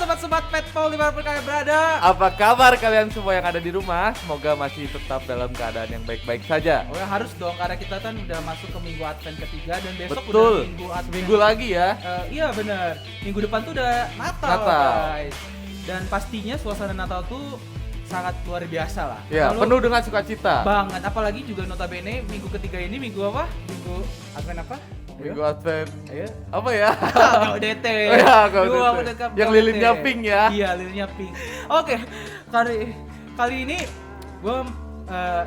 sobat-sobat Petpol dimanapun kalian berada. Apa kabar kalian semua yang ada di rumah? Semoga masih tetap dalam keadaan yang baik-baik saja. Oh ya harus dong karena kita kan udah masuk ke minggu Advent ketiga dan besok Betul. udah minggu Advent. Minggu lagi ya. Iya benar. Minggu depan tuh udah Natal, guys. Dan pastinya suasana Natal tuh sangat luar biasa lah. Ya, Lalu, penuh dengan sukacita. banget. Apalagi juga notabene minggu ketiga ini minggu apa? Minggu Advent apa? Minggu Advent. Ayo. Apa ya? KODT. Oh ya, KODT. Minggu KODT. Yang lilinnya pink ya. Iya, lilinnya pink. Oke, kali ini gue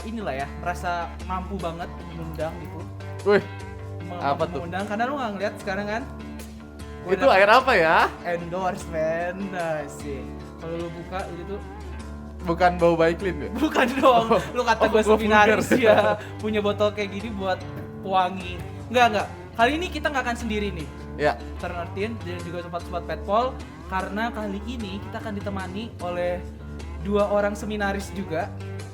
inilah ya merasa mampu banget mengundang gitu. Wih, apa tuh? Mengundang karena lu nggak ngeliat sekarang kan? Gua itu dapet air apa ya? endorsement sih. Kalau lu buka itu tuh Bukan bau Baiklin ya? bukan dong. Lu kata gue gua seminaris vulgar. ya punya botol kayak gini buat pewangi. Enggak. Kali ini kita nggak akan sendiri nih. Ya, Ternertin dan juga sobat-sobat Petpol karena kali ini kita akan ditemani oleh dua orang seminaris juga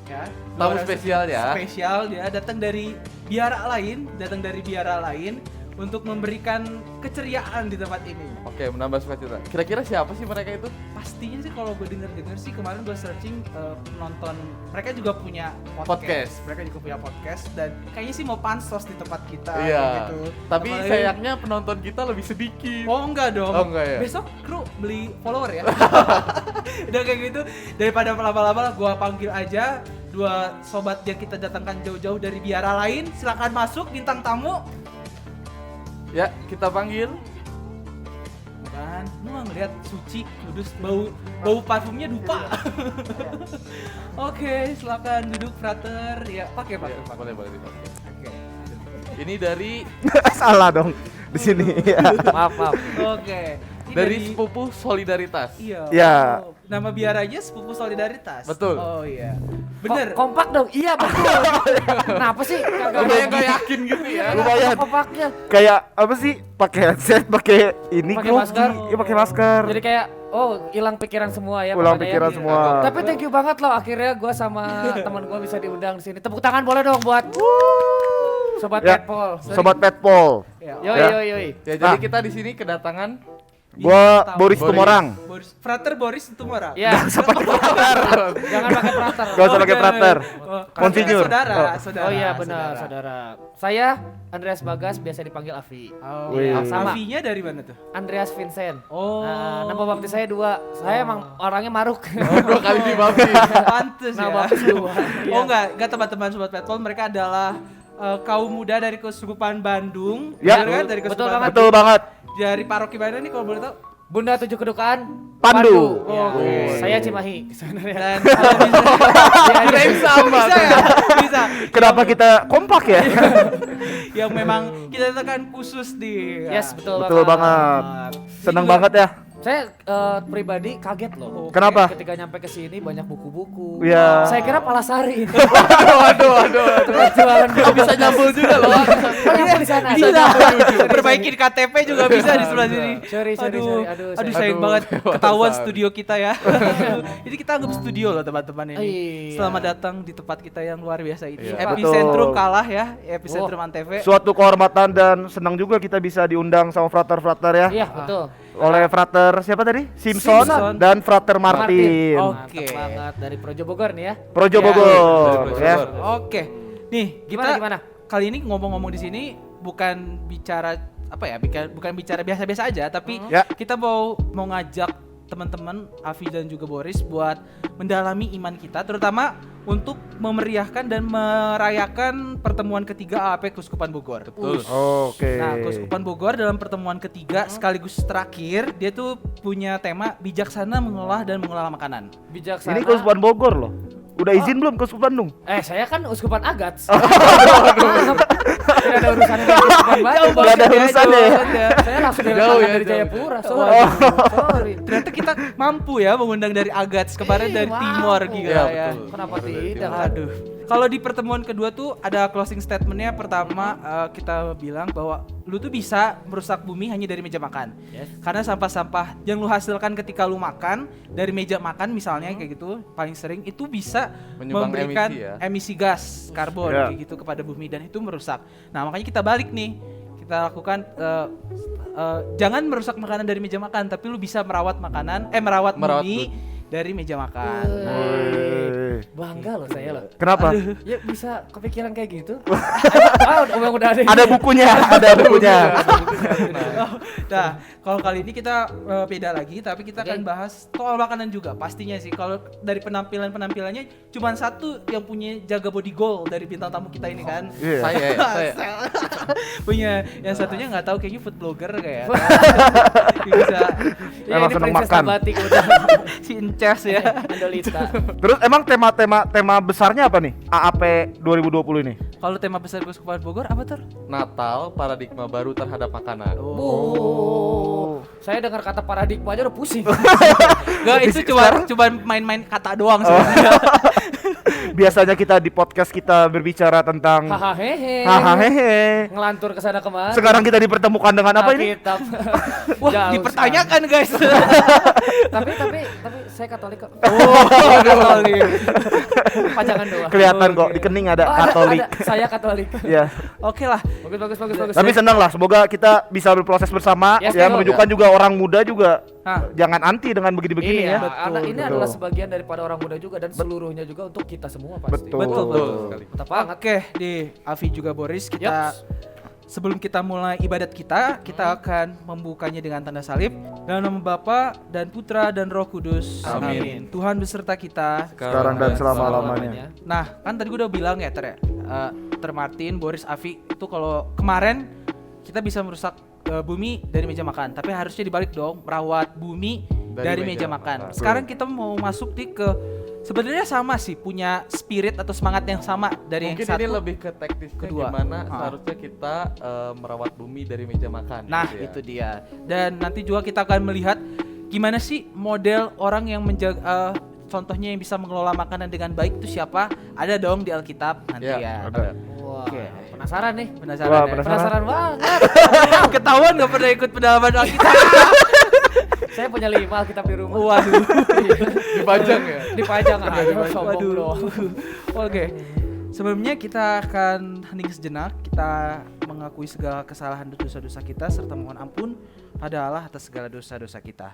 ya. Dua tamu orang spesial ya. Spesial dia datang dari biara lain untuk memberikan keceriaan di tempat ini. Oke, menambah sukacita. Kira-kira siapa sih mereka itu? Pastinya sih kalau gue denger sih kemarin gue searching nonton mereka juga punya Podcast. Mereka juga punya podcast dan kayaknya sih mau pansos di tempat kita Iya. gitu. Tapi Apalagi- sayangnya penonton kita lebih sedikit. Oh enggak dong. Oh, enggak ya? Besok kru beli follower ya. Udah kayak gitu daripada lama-lama gua panggil aja dua sobat yang kita datangkan jauh-jauh dari biara lain. Silakan masuk bintang tamu. Ya, kita panggil. Kan, lu nggak ngeliat suci, kudus, bau parfumnya dupa. Oke, silakan duduk frater. Ya, pakai. Ya, boleh dipakai. Oke. Ini dari Salah dong di sini. maaf. Oke. Ini Dari sepupu solidaritas. Iya. Ya. Oh, nama biaranya sepupu solidaritas. Betul. Oh iya. Bener. Kompak dong, iya betul. Kenapa sih? Lumayan gak yakin gitu ya. Lumayan. Kompaknya. Kayak apa sih? Pakai headset, pakai ini Pakai grogi. masker. Iya, pakai masker. Jadi kayak hilang pikiran semua ya. Ulang pokoknya pikiran ya. semua. Tapi thank you banget loh akhirnya gue sama teman gue bisa diundang di sini. Tepuk tangan boleh dong buat Sobat Ya. Petpol. Sobat Petpol. Ya. Yoi. Ya, jadi Nah. kita di sini kedatangan Gua Bintang Boris Boris. Tumorang. Frater Boris Tumorang. Ya. Jangan pakai prater. Gak usah pakai prater. Monsinyur. Monsinyur. Saudara. Oh iya benar, saudara. Saya Andreas Bagas, biasa dipanggil Avi. Oh, Wih. iya. Sama. Avinya dari mana tuh? Andreas Vincent. Oh. Nah, nama baptis saya 2. Saya emang orangnya maruk. Oh, 2 kali dibaptis. Pantes ya. Nama baptis 2. Oh enggak teman-teman sobat Petpol, mereka adalah kaum muda dari Keuskupan Bandung. Ya. Bener kan? Dari Betul Keuskupan banget. Betul banget. Dari paroki mana nih kalau boleh tahu? Bunda 7 Kedukaan Pandu. Ya. Oke. Saya Cimahi sebenarnya. Dan kalau bisa, Kirain sama. bisa ya? Bisa. Kenapa kita kompak ya? Yang memang kita tekan khusus di. Yes, betul Betul banget. banget. Seneng banget ya. Saya pribadi kaget loh. Kenapa? Ketika nyampe ke sini banyak buku-buku. Iya. Saya kira Palasari. Waduh. Tempat jualan buku. Bisa nyambung juga loh. Oh, nyambung di sana. Bisa. Sorry, Perbaikin KTP juga bisa di sebelah sini. Sorry. Aduh, Aduh, sayang Aduh, banget ketahuan sorry. studio kita ya. Jadi kita anggap studio loh teman-teman ini. Iya. Selamat datang di tempat kita yang luar biasa ini. Iya. Epicentrum Betul. kalah ya, Epicentrum Antv. Suatu kehormatan dan senang juga kita bisa diundang sama frater-frater ya. Iya, betul. Oleh frater siapa tadi? Simpson, Simpson. dan frater Martin. Oke. Mantap banget dari Projo Bogor nih ya. Projo Ya, Bogor dari Projo ya. Bogor. Oke. Nih, Gimana? kali ini ngomong-ngomong di sini bukan bicara apa ya? Bukan bicara biasa-biasa aja, tapi Ya. kita mau ngajak teman-teman Avi dan juga Boris buat mendalami iman kita, terutama untuk memeriahkan dan merayakan pertemuan ketiga AAP Keuskupan Bogor. Betul. Oke. Nah, Keuskupan Bogor dalam pertemuan ketiga sekaligus terakhir, dia tuh punya tema bijaksana mengolah dan mengelola makanan. Bijaksana. Ini Keuskupan Bogor loh. Udah izin belum Keuskupan Bandung? Saya kan Uskupan Agats. Tidak ada urusannya dengan Uskupan Bandung. Nggak ada urusannya ya? Saya langsung Jauh dari ya, dari jauh. Jayapura. Sorry. Ternyata kita mampu ya mengundang dari Agats kemarin dari Mampu. Timor gila Iya, ya. betul. Kenapa Dari tidak? Timor. Aduh. Kalau di pertemuan kedua tuh ada closing statementnya. Pertama kita bilang bahwa lu tuh bisa merusak bumi hanya dari meja makan. Yes. Karena sampah-sampah yang lu hasilkan ketika lu makan dari meja makan misalnya kayak gitu paling sering itu bisa Menyumbang memberikan emisi ya. emisi gas karbon Ya. kayak gitu kepada bumi dan itu merusak. Nah makanya kita balik nih. kita lakukan jangan merusak makanan dari meja makan, tapi lu bisa merawat Merawat bumi dari meja makan. Woi. Bangga loh saya loh. Kenapa? Ya bisa kepikiran kayak gitu. Udah ada. Ada bukunya, ada bukunya. Nah, kalau kali ini kita beda lagi, tapi kita Oke. akan bahas soal makanan juga pastinya sih. Kalau dari penampilannya cuma satu yang punya jaga body goal dari bintang tamu kita ini kan. Iya. Saya. Punya yang satunya nggak tahu kayaknya food blogger kayak. Bisa Ya Emang ini seneng princess makan. Nabati kebetulan. si Incas ya. Andolita. Terus emang tema besarnya apa nih? AAP 2020 ini? Kalau tema besar Keuskupan Bogor apa tuh? Natal, paradigma baru terhadap makanan. Oh. Saya dengar kata paradigma aja udah pusing. Enggak, itu cuma main-main kata doang sebenarnya. Biasanya kita di podcast kita berbicara tentang Hahaha. Ngelantur ke sana kemari. Sekarang kita dipertemukan dengan apa ini? Alkitab. Wah, Jauh dipertanyakan guys. tapi saya Katolik kok. Oh, Katolik. Pajangan doang. Kelihatan kok Oke. di kening ada Oh, Katolik. Saya Katolik. Ya. Oke lah. Bagus. Tapi senang lah, semoga kita bisa berproses bersama Yes, ya betul. menunjukkan juga orang muda juga Hah. jangan anti dengan begini-begini Iya, ya. anak ini betul. adalah sebagian daripada orang muda juga dan seluruhnya juga untuk kita semua pasti. Betul. Betul. sekali. Mantap banget. Oke, di Avi juga Boris kita Yaps. sebelum kita mulai ibadat kita akan membukanya dengan tanda salib dalam nama Bapa dan Putra dan Roh Kudus. Amin. Tuhan beserta kita. Sekarang dan selama-lamanya. Nah, kan tadi gue udah bilang ya, Ter Martin, Boris, Avi itu kalau kemarin kita bisa merusak bumi dari meja makan, tapi harusnya dibalik dong, merawat bumi dari meja makan. Sekarang kita mau masuk ke sebenarnya sama sih, punya spirit atau semangat yang sama dari Mungkin yang satu. ini lebih ke teknisnya kedua. gimana Ah. seharusnya kita merawat bumi dari meja makan. Nah, gitu ya. itu dia. Dan nanti juga kita akan melihat gimana sih model orang yang menjaga contohnya yang bisa mengelola makanan dengan baik itu siapa? Ada dong di Alkitab nanti ya. ada. Wah, Oke. penasaran nih. Penasaran Wah, ya? Penasaran banget. Ketahuan gak pernah ikut pendalaman Alkitab. Saya punya 5 Alkitab di rumah. Waduh. Dipajang ya. Dipajang aja sombong Waduh. doang. Oke. Sebelumnya kita akan hening sejenak. Kita mengakui segala kesalahan dan dosa-dosa kita serta mohon ampun pada Allah atas segala dosa-dosa kita.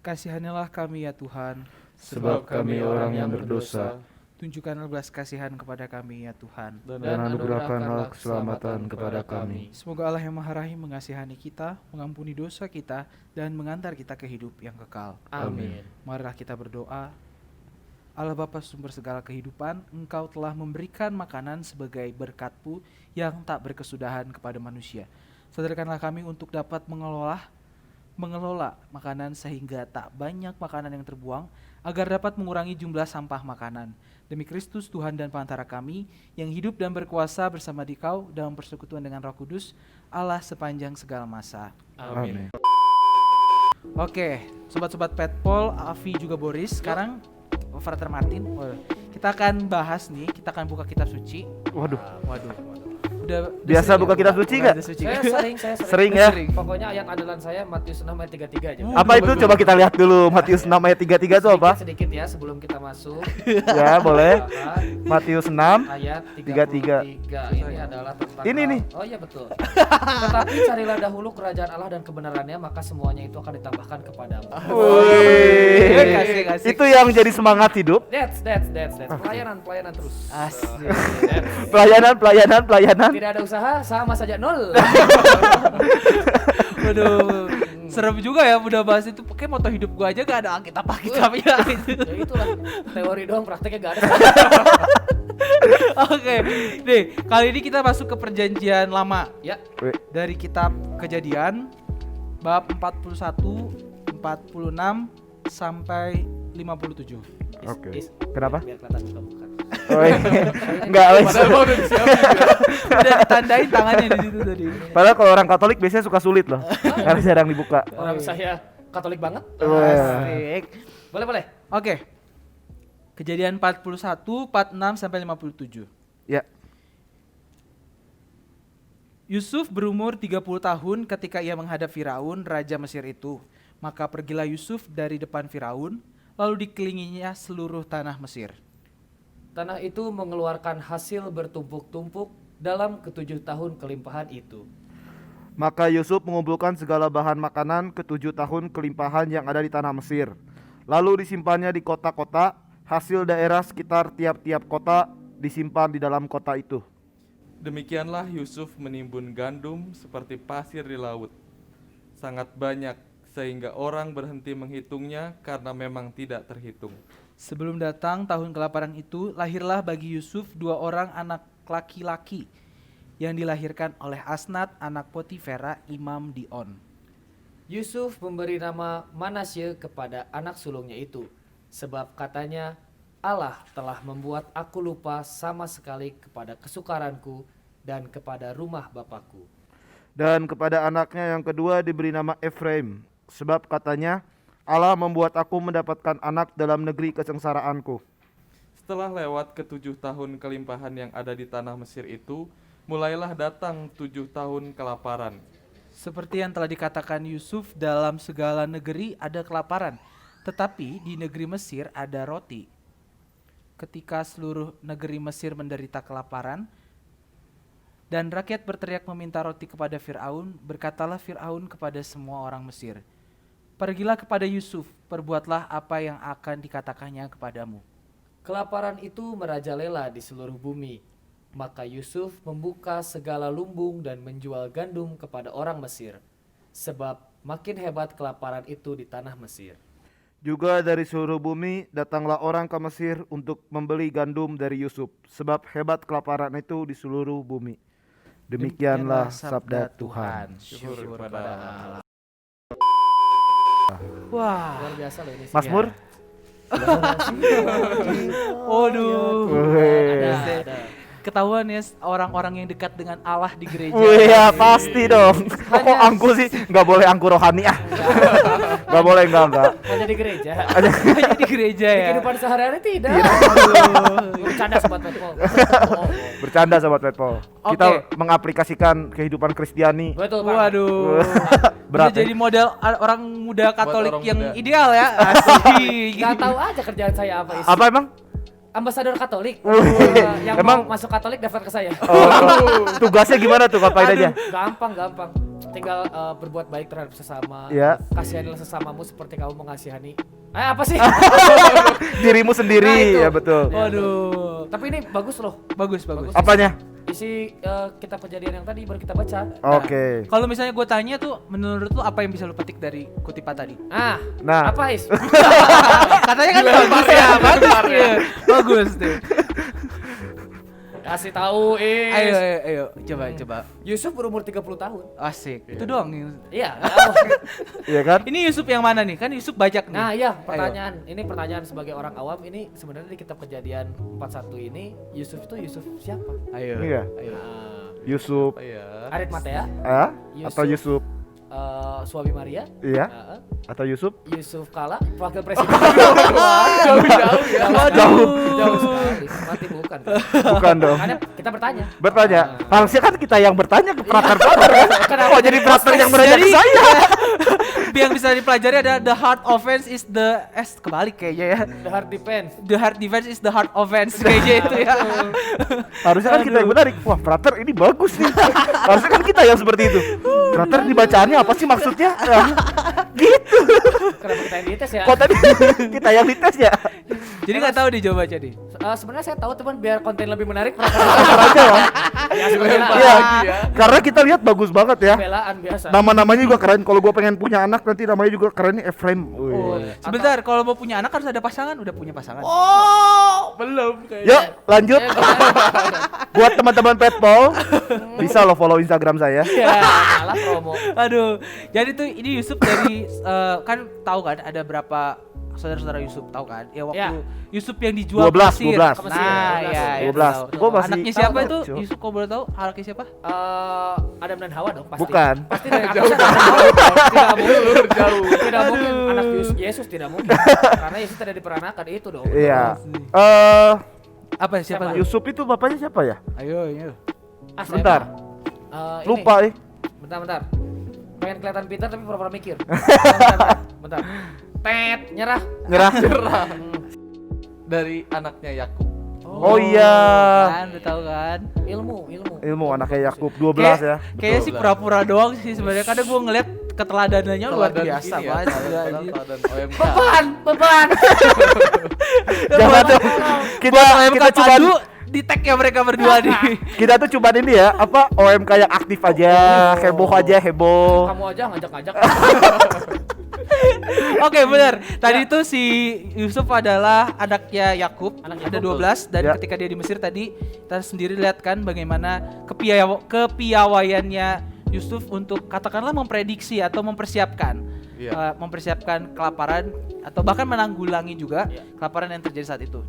Kasihanilah kami ya Tuhan. Sebab kami orang yang berdosa. Tunjukkanlah belas kasihan kepada kami ya Tuhan. Dan anugerahkanlah keselamatan kepada kami. Semoga Allah yang Maha Rahim mengasihani kita, mengampuni dosa kita, dan mengantar kita ke hidup yang kekal. Amin. Marilah kita berdoa. Allah Bapa sumber segala kehidupan, Engkau telah memberikan makanan sebagai berkat-Mu yang tak berkesudahan kepada manusia. Sadarkanlah kami untuk dapat mengelola makanan sehingga tak banyak makanan yang terbuang, agar dapat mengurangi jumlah sampah makanan. Demi Kristus Tuhan dan Pengantara kami, yang hidup dan berkuasa bersama Dikau dalam persekutuan dengan Roh Kudus, Allah sepanjang segala masa. Amin. Oke, sobat-sobat Petpol, Avi juga Boris. Sekarang Frater Martin, kita akan bahas nih, kita akan buka kitab suci. Waduh. Waduh. Udah Biasa sering buka ya? kitab suci Udah nggak? ada suci. Saya sering. Sering ya? Pokoknya ayat andalan saya Matius 6 ayat 33 aja. Apa itu? Coba kita lihat dulu. Matius 6 ayat 33 itu apa? Sedikit ya sebelum kita masuk. Ya, boleh. Silakan. Matius 6. Ayat 33. 33. Ini adalah tentang Ini nih. Oh iya betul. Tetapi carilah dahulu kerajaan Allah dan kebenarannya, maka semuanya itu akan ditambahkan kepadamu. Wih. Asik. Itu yang jadi semangat hidup. That's. Pelayanan terus. Asik. Pelayanan. Tidak ada usaha, sama saja nol. Waduh, serem juga ya udah bahas itu. Pokoknya moto hidup gua aja gak ada Alkitabnya gitu. Ya itulah, teori doang, prakteknya gak ada. Oke, nih kali ini kita masuk ke perjanjian lama Ya, dari kitab Kejadian bab 41, 46 sampai 57. Oke. is- Kenapa? Biar kelihatan bukan. Oh, iya. Enggak, wes. Padahal mau udah disiapin ya. Udah ditandain tangannya di situ tadi. Padahal kalau orang Katolik biasanya suka sulit loh. Karena jarang dibuka. Orang saya Katolik banget. Asik. Boleh. Oke. Kejadian 41, 46 sampai 57. Ya. Yusuf berumur 30 tahun ketika ia menghadap Firaun, raja Mesir itu. Maka pergilah Yusuf dari depan Firaun, lalu dikelilinginya seluruh tanah Mesir. Tanah itu mengeluarkan hasil bertumpuk-tumpuk dalam ke-7 tahun kelimpahan itu. Maka Yusuf mengumpulkan segala bahan makanan ke-7 tahun kelimpahan yang ada di tanah Mesir. Lalu disimpannya di kota-kota, hasil daerah sekitar tiap-tiap kota disimpan di dalam kota itu. Demikianlah Yusuf menimbun gandum seperti pasir di laut. Sangat banyak sehingga orang berhenti menghitungnya karena memang tidak terhitung. Sebelum datang tahun kelaparan itu, lahirlah bagi Yusuf 2 orang anak laki-laki yang dilahirkan oleh Asnat, anak Potifera, imam di On. Yusuf memberi nama Manasye kepada anak sulungnya itu, sebab katanya, Allah telah membuat aku lupa sama sekali kepada kesukaranku dan kepada rumah bapakku. Dan kepada anaknya yang kedua diberi nama Efraim, sebab katanya, Allah membuat aku mendapatkan anak dalam negeri kesengsaraanku. Setelah lewat ke-7 tahun kelimpahan yang ada di tanah Mesir itu, mulailah datang 7 tahun kelaparan. Seperti yang telah dikatakan Yusuf, dalam segala negeri ada kelaparan, tetapi di negeri Mesir ada roti. Ketika seluruh negeri Mesir menderita kelaparan, dan rakyat berteriak meminta roti kepada Fir'aun, berkatalah Fir'aun kepada semua orang Mesir, "Pergilah kepada Yusuf, perbuatlah apa yang akan dikatakannya kepadamu." Kelaparan itu merajalela di seluruh bumi. Maka Yusuf membuka segala lumbung dan menjual gandum kepada orang Mesir, sebab makin hebat kelaparan itu di tanah Mesir. Juga dari seluruh bumi datanglah orang ke Mesir untuk membeli gandum dari Yusuf, sebab hebat kelaparan itu di seluruh bumi. Demikianlah sabda Tuhan. Syukur kepada Allah. Wah, Luar biasa loh ini. Mazmur? waduh. Ada. Ketahuan ya orang-orang yang dekat dengan Allah di gereja. Wih ya pasti dong. Kok angku sih? Nggak boleh angku rohani ah. Nggak boleh, enggak. Hanya di gereja. Hanya di gereja Di ya. kehidupan sehari-hari tidak. Bercanda sobat Petpol. Bercanda sobat Petpol. Kita Oke. mengaplikasikan kehidupan Kristiani. Betul Pak. Waduh. Berat Bisa ya? jadi model orang muda Katolik orang yang muda. ideal ya. Asik. Gak tahu aja kerjaan saya apa isi. Apa emang? Ambasador Katolik. Yang Emang- mau masuk Katolik daftar ke saya. Tugasnya gimana tuh, ngapain aja? Gampang. Tinggal berbuat baik terhadap sesama. Ya. Kasihanilah sesamamu seperti kamu mengasihani. Apa sih? Dirimu sendiri, Nah, itu. ya betul. Waduh. Tapi ini bagus loh. Bagus. Apanya? Isi kitab kejadian yang tadi baru kita baca. Oke. Kalau misalnya gue tanya tuh, menurut lu apa yang bisa lu petik dari kutipan tadi? Nah. Apa Is? Katanya kan bagus ya, bagus ya. Bagus tuh. Kasih tahu Is. Ayo, coba. Yusuf berumur 30 tahun. Asik. Itu doang. Iya. Iya kan? Ini Yusuf yang mana nih? Kan Yusuf bajak nih. Nah iya Ayo. pertanyaan. Ini pertanyaan sebagai orang awam. Ini sebenarnya di kitab kejadian 41 ini Yusuf itu Yusuf siapa? Ayo. Iya. Nah, Yusuf. Apa ya? Arimatea, Atau Yusuf. suami Maria, Iya. uh, Atau Yusuf. Yusuf Kala, wakil presiden. Jauh ya. Jauh sekali. Mati bukan. Bukan dong. Makanya kita bertanya. Bertanya. Harusnya kan kita yang bertanya ke prater-prater kan? Kenapa? Kok jadi prater yang bertanya ke Jadi- saya? Yang bisa dipelajari ada the heart offense is the kebalik kayaknya ya. The hard defense. The heart defense is the heart offense kayaknya itu ya. Harusnya kan kita yang menarik. Wah, prater ini bagus nih. Harusnya kan kita yang seperti itu. Prater dibacaannya apa sih maksudnya? Gitu. Kenapa kita yang dites ya? Kok tadi kita yang dites ya? Jadi nggak tahu dicoba jadi. Sebenarnya saya tahu teman biar konten lebih menarik. Prater aja ya. Ya sebenarnya Iya. Karena kita lihat bagus banget ya. pembelaan biasa. Nama-namanya juga keren. Kalau gue pengen punya anak nanti namanya juga keren nih, Efraim. Wih. Oh, sebentar, kalau mau punya anak harus ada pasangan, udah punya pasangan. Oh, belum kayaknya. Yuk lanjut. Buat teman-teman Petpol bisa lo follow Instagram saya. Ya, malah promo. Aduh, jadi tuh ini Yusuf dari kan tahu kan ada berapa saudara-saudara Yusuf, tahu kan? Ya waktu Ya. Yusuf yang dijual 12, ke Mesir. 12. Ke Mesir, Nah, 12. ya, 12. tahu. Gua masih Anaknya siapa tahu, itu? Cuk. Yusuf kau boleh tahu? Anaknya siapa? Adam dan Hawa dong pasti. Bukan. Pasti dari atas Adam dan Hawa. Tidak mungkin. Jauh. Tidak mungkin anak Yesus tidak mungkin. Karena Yesus tidak diperanakan itu dong. Iya. Apa siapa? Siapa? tuh? Yusuf itu bapaknya siapa ya? Ayo. Saya Bentar. ini. Lupa Bentar. Pengen kelihatan pintar tapi pura-pura mikir. Bentar. Tet, nyerah. Nyerah. Dari anaknya Yakub. Oh iya. Kan, udah tahu kan? Ilmu anaknya Yakub 12 ya. Kayaknya sih 12. pura-pura doang sih sebenarnya. Kadang gua ngeliat keteladanannya luar Teladan biasa ini ya, banget. teladan OMK. Beban. Jangan dong. Kita OMK cuma padu di tag ya mereka berdua nih. kita tuh cuma ini ya, apa OMK yang aktif aja, heboh aja heboh. Kamu aja ngajak-ngajak. Oke, benar. Tadi itu si Yusuf adalah anaknya Yakub, Anak ada Yakub, 12 dan Ya. ketika dia di Mesir tadi kita sendiri lihat kan bagaimana kepiawaiannya Yusuf untuk katakanlah memprediksi atau mempersiapkan Iya. mempersiapkan kelaparan atau bahkan menanggulangi juga Iya. kelaparan yang terjadi saat itu.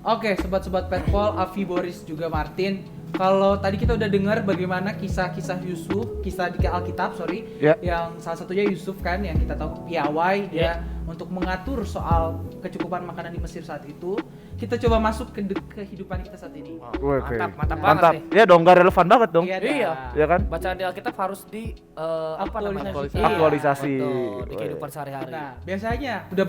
Oke, sobat-sobat Petpol, Avi, Boris, juga Martin. Kalau tadi kita udah dengar bagaimana kisah-kisah Yusuf, kisah di Alkitab, Ya. yang salah satunya Yusuf kan, yang kita tahu piawai dia untuk mengatur soal kecukupan makanan di Mesir saat itu. Kita coba masuk ke kehidupan kita saat ini. Oke. Mantap banget nih. Ya dong, gak relevan banget dong. Iya, Iya. Ya kan? Bacaan di Alkitab harus di apa namanya? Aktualisasi. Iya, Aktualisasi. betul, di kehidupan sehari-hari. Nah, biasanya udah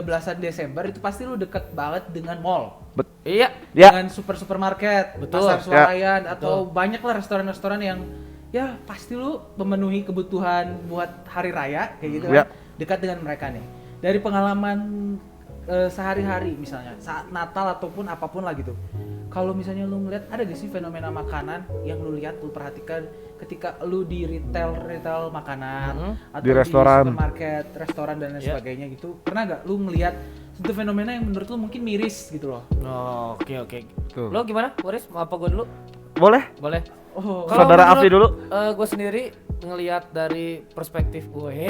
belasan Desember itu pasti lu deket banget dengan mall. Iya. Ya. Dengan supermarket, Betul. pasar swalayan atau Betul. banyak lah restoran-restoran yang ya pasti lu memenuhi kebutuhan buat hari raya kayak gitu Ya. kan. Dekat dengan mereka nih. Dari pengalaman sehari-hari misalnya saat Natal ataupun apapun lah gitu. Kalau misalnya lu ngeliat ada gak sih fenomena makanan yang lu lihat, lu perhatikan ketika lu di retail makanan atau Di restoran. supermarket, restoran dan lain Ya. sebagainya gitu. Pernah gak lu ngelihat satu fenomena yang menurut lu mungkin miris gitu loh? Oh, oke. Tuh. Lo gimana, Boris? Mau apa gue dulu? Boleh? Boleh. Oh, Saudara Afi dulu. Gue sendiri ngelihat dari perspektif gue.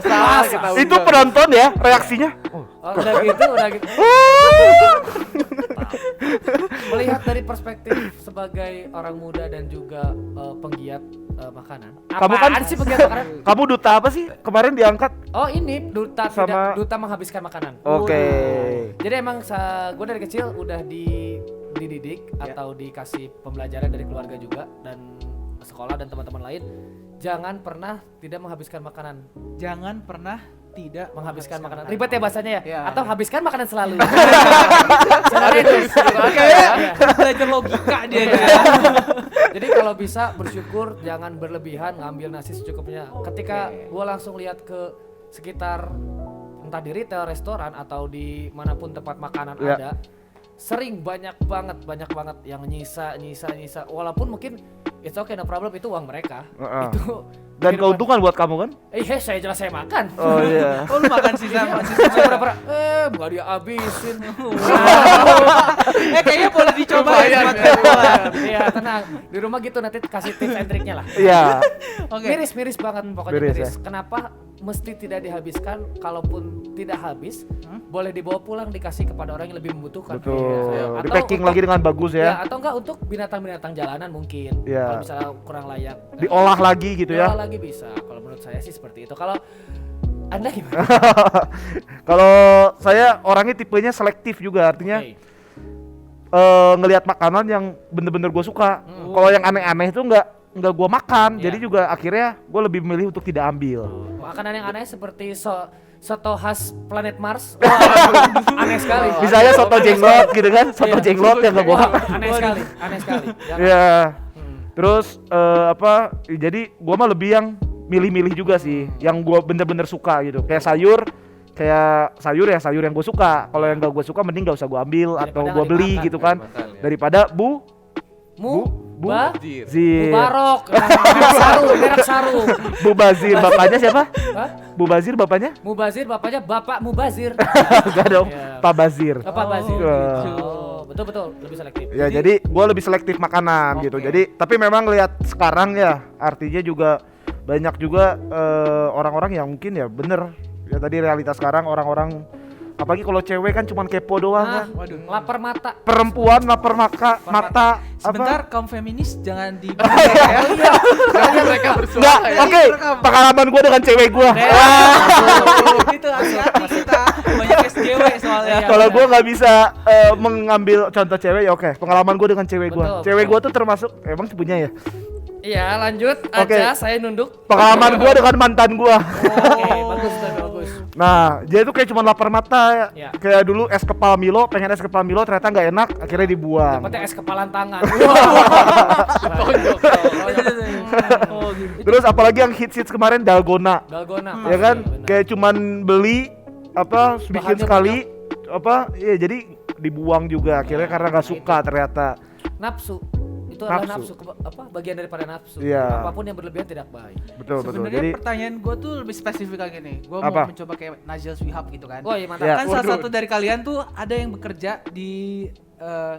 Salah kita Itu undang. penonton ya reaksinya. Udah gitu. Melihat dari perspektif sebagai orang muda dan juga penggiat makanan. Kamu kan- Apaan sih penggiat makanan? Kamu duta apa sih? Kemarin diangkat. Oh ini duta Sama- duta menghabiskan makanan. Oke. Jadi emang gue dari kecil udah dididik atau dikasih pembelajaran dari keluarga juga dan sekolah dan teman-teman lain, jangan pernah tidak menghabiskan makanan. jangan pernah tidak Menghabiskan makanan. Ribet ya bahasanya ya? Iya. Atau habiskan makanan selalu. Sebenarnya itu. Kayak belajar logika dia gitu ya. Jadi kalau bisa bersyukur, jangan berlebihan ngambil nasi secukupnya. Ketika gua langsung lihat ke sekitar entah di retail, restoran atau di manapun tempat makanan Ya. ada, sering banyak banget yang nyisa. Walaupun mungkin it's okay, no problem, itu uang mereka. Heeh. Itu Dan kehidupan- keuntungan buat kamu kan? saya jelas saya makan. Oh iya. Oh, lu makan sisa Saya pernah nggak dia habisin. kayaknya boleh dicoba ya sobat Lumayan, Petpol ya. Iya tenang, di rumah gitu nanti kasih tips and triknya lah. Iya. Oke. Miris banget pokoknya Miris, miris. ya. Kenapa mesti tidak dihabiskan? Kalaupun tidak habis, boleh dibawa pulang dikasih kepada orang yang lebih membutuhkan. Betul. Iya. Di Atau packing untuk- lagi dengan bagus ya, ya. atau enggak untuk binatang-binatang jalanan mungkin. Iya. Kalau misalnya kurang layak. Diolah lagi gitu ya. Diolah lagi bisa. Kalau menurut saya sih seperti itu. Kalau Anda gimana? Kalau saya orangnya tipenya selektif juga, artinya Oke. ngelihat makanan yang bener-bener gue suka. Kalau yang aneh-aneh itu nggak gue makan, Iya. jadi juga akhirnya gue lebih memilih untuk tidak ambil. Makanan yang aneh seperti soto khas planet Mars. Wah, aneh sekali. Misalnya soto jenglot gitu kan, soto Iya. jenglot yang nggak gue Wah, makan. aneh sekali. Jangan. Iya. Hmm. Terus jadi gue mah lebih yang milih-milih juga sih, yang gue bener-bener suka gitu. Kayak sayur yang gue suka. Kalau yang gak gue suka mending gak usah gue ambil Daripada atau nggak gue beli dimakan, gitu kan. dimakan, ya. Daripada Anjir. Mubarok, merek saru. Mubazir bapaknya siapa? Hah? Mubazir bapaknya? Mubazir bapaknya Bapak Mubazir. Enggak dong, Iya. Pak Bazir. Bapak Bazir. gitu. Oh, betul lebih selektif. Ya jadi gue lebih selektif makanan gitu. Oke. Jadi tapi memang lihat sekarang ya, artinya juga banyak juga orang-orang yang mungkin ya bener ya tadi realitas sekarang orang-orang, apalagi kalau cewek kan cuman kepo doang Ah, kan. Waduh. lapar mata. Perempuan lapar mata Sebentar, apa? kaum feminis jangan di Kayaknya mereka Enggak, bersuara. oke. Pengalaman gue dengan cewek gue. itu hati-hati kita banyak SJW soalnya. Iya. Kalau gue nggak bisa mengambil contoh cewek ya oke. Pengalaman gue dengan cewek gue. Betul, Cewek betul. gue tuh termasuk emang punya ya. Iya, lanjut Oke. aja saya nunduk. Pengalaman gue dengan mantan gue. Oke, bagus. Nah, dia itu kayak cuma lapar mata. Ya. Kayak dulu es kepal Milo, pengen es kepal Milo ternyata nggak enak, akhirnya dibuang. Dapatnya es kepalan tangan. Tonjok. Oh gitu. Terus apalagi yang hits Hmm. kemarin Dalgona. Dalgona. Ya kan? Iya, benar. Kayak cuman beli apa bikin Bahannya sekali apa ya jadi dibuang juga akhirnya karena nggak suka ternyata. Nafsu. Itu adalah Nafsu. nafsu apa bagian daripada nafsu. Iya. Apapun yang berlebihan tidak baik. Betul betul. Sebenarnya Jadi pertanyaan gue tuh lebih spesifik lagi nih. Gue mau Apa? mencoba kayak Najil Shihab gitu kan. Oh iya mantap. Ya. Kan salah Waduh. satu dari kalian tuh ada yang bekerja di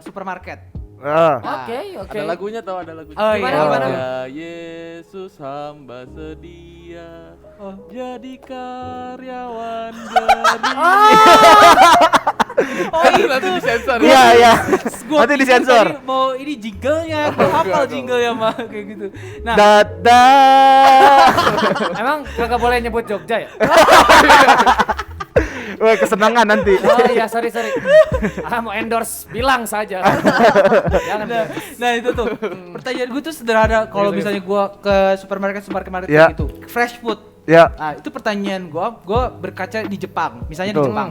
supermarket. Oke, oke. Ada lagunya tau, ada lagunya. Oh, Gimana, iya. gimana? Ya Yesus hamba sedia jadi karyawan jerih. Oh itu. Nanti disensor. Iya iya. Gua Nanti pikir disensor. tadi mau ini jinglenya, gue hafal jinglenya mah kayak gitu. Nah, Dada. Emang kagak boleh nyebut Jogja ya? Wah, kesenangan nanti. Oh iya, sorry. Mau endorse, bilang saja. Jangan. nah itu tuh pertanyaan gue tuh sederhana. Kalau misalnya gue ke supermarket Ya. kayak gitu, fresh food. Ya. Nah itu pertanyaan gue berkaca di Jepang, misalnya di Betul. Jepang.